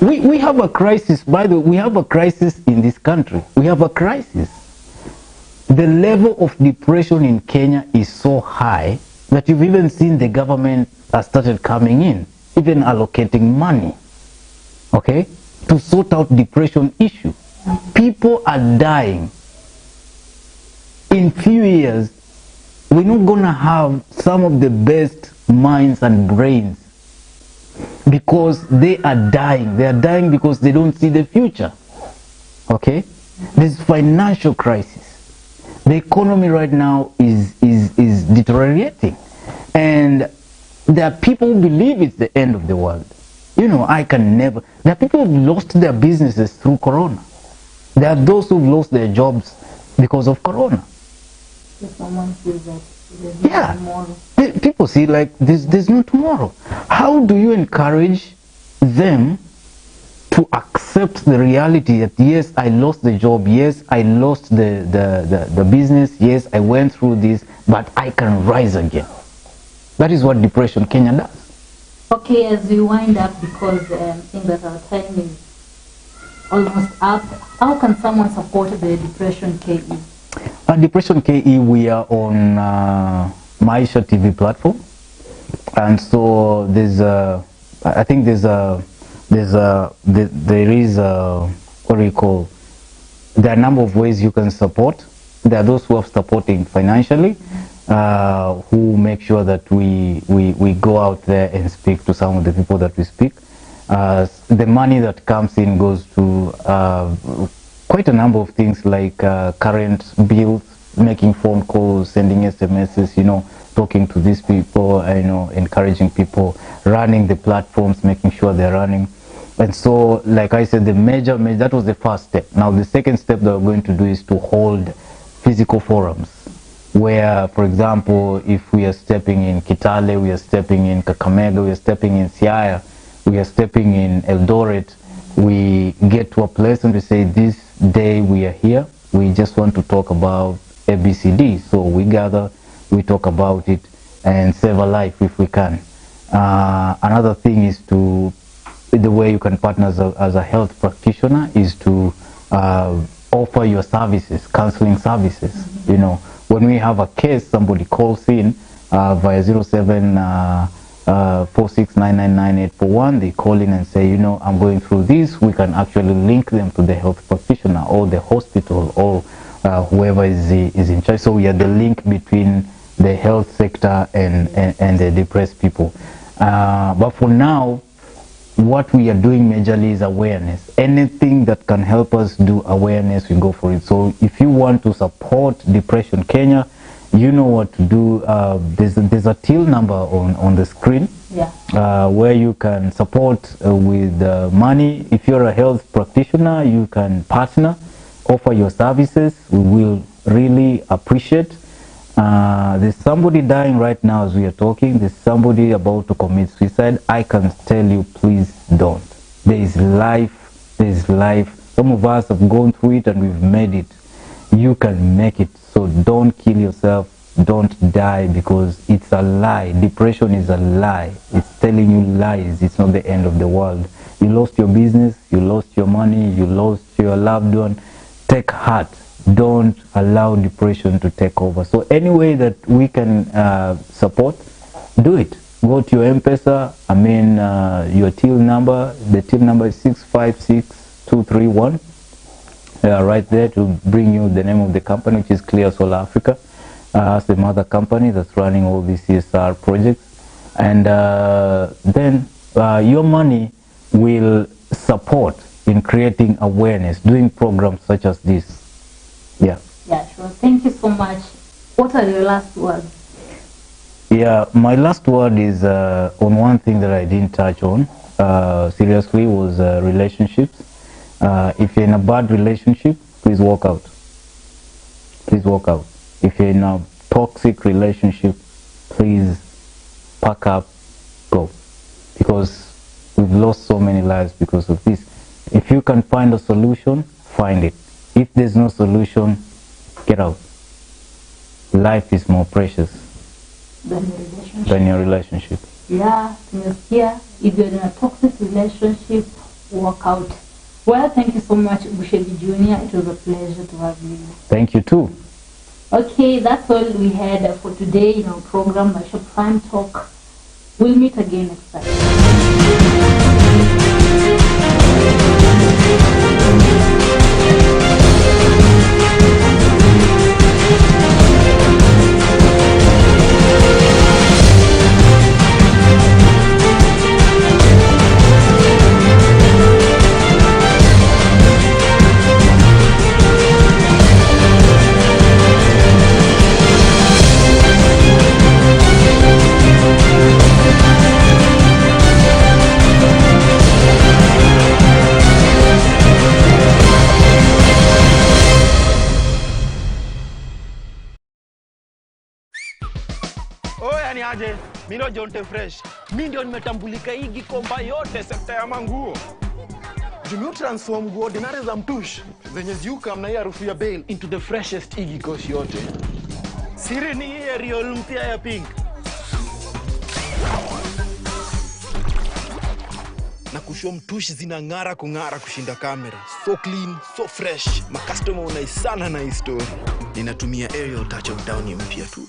We have a crisis, by the way, we have a crisis in this country. We have a crisis. The level of depression in Kenya is so high that you've even seen the government has started coming in, even allocating money, okay, to sort out depression issue. People are dying. In few years, we're not gonna have some of the best minds and brains because they are dying. They are dying because they don't see the future. Okay? There's financial crisis. The economy right now is deteriorating. And there are people who believe it's the end of the world. You know, there are people who've lost their businesses through Corona. There are those who've lost their jobs because of Corona. Someone says that there's no tomorrow. People see like there's no tomorrow. How do you encourage them to accept the reality that yes, I lost the job, yes, I lost the business, yes, I went through this, but I can rise again. That is what Depression Kenya does. Okay, as we wind up, because I think that our time is almost up, how can someone support the Depression KE? Depression KE, we are on Maisha TV platform, and so there's I think there is what do you call, there are a number of ways you can support. There are those who are supporting financially, who make sure that we go out there and speak to some of the people that we speak. The money that comes in goes to quite a number of things, like current bills, making phone calls, sending SMSs, you know, talking to these people, you know, encouraging people, running the platforms, making sure they're running. And so, like I said, the major, that was the first step. Now, the second step that we're going to do is to hold physical forums, where, for example, if we are stepping in Kitale, we are stepping in Kakamega, we are stepping in Siaya, we are stepping in Eldoret, we get to a place and we say, this day we are here, we just want to talk about ABCD. So we gather, we talk about it, and save a life if we can. Another thing is to, the way you can partner as a health practitioner is to offer your services, counseling services. You know, when we have a case, somebody calls in via 0746999841, they call in and say, you know, I'm going through this. We can actually link them to the health practitioner or the hospital or whoever is in charge. So we are the link between the health sector and the depressed people. But for now, what we are doing majorly is awareness. Anything that can help us do awareness, we go for it. So if you want to support Depression Kenya, you know what to do. There's a till number on the screen, where you can support with money. If you're a health practitioner, you can partner, offer your services. We will really appreciate. There's somebody dying right now as we are talking. There's somebody about to commit suicide. I can tell you, please don't. There is life. There is life. Some of us have gone through it and we've made it. You can make it. So don't kill yourself. Don't die, because it's a lie. Depression is a lie. It's telling you lies. It's not the end of the world. You lost your business. You lost your money. You lost your loved one. Take heart. Don't allow depression to take over. So any way that we can support, do it. Go to your M-Pesa, your till number. The till number is 656231. Right there to bring you the name of the company, which is Clear Solar Africa. As the mother company that's running all these CSR projects. And then your money will support in creating awareness, doing programs such as this. Yeah, sure. Thank you so much. What are your last words? Yeah, my last word is on one thing that I didn't touch on seriously, was relationships. If you're in a bad relationship, please walk out. Please walk out. If you're in a toxic relationship, please pack up, go. Because we've lost so many lives because of this. If you can find a solution, find it. If there's no solution, get out. Life is more precious than your relationship. Yeah, tumesikia. If you're in a toxic relationship, walk out. Well, thank you so much, Bushedi Jr. It was a pleasure to have you. Thank you too. Okay, that's all we had for today in our program, Maisha Prime Talk. We'll meet again next time. Aje, mimi ndo Jonte Fresh. Mimi ndio nimetambulika hii Gikomba yote sekta ya manguo. Jumi transform nguo ordinary za mtush zenye ziuka mna hii harufu ya bail into the freshest igi kosi yote. Siri ni hii Ariel mpya ya pink. Na kushow mtush zinang'ara kung'ara kushinda kamera. So clean, so fresh. Ma customer unaisana na hii story. Ninatumia Ariel touch of down mpya tu.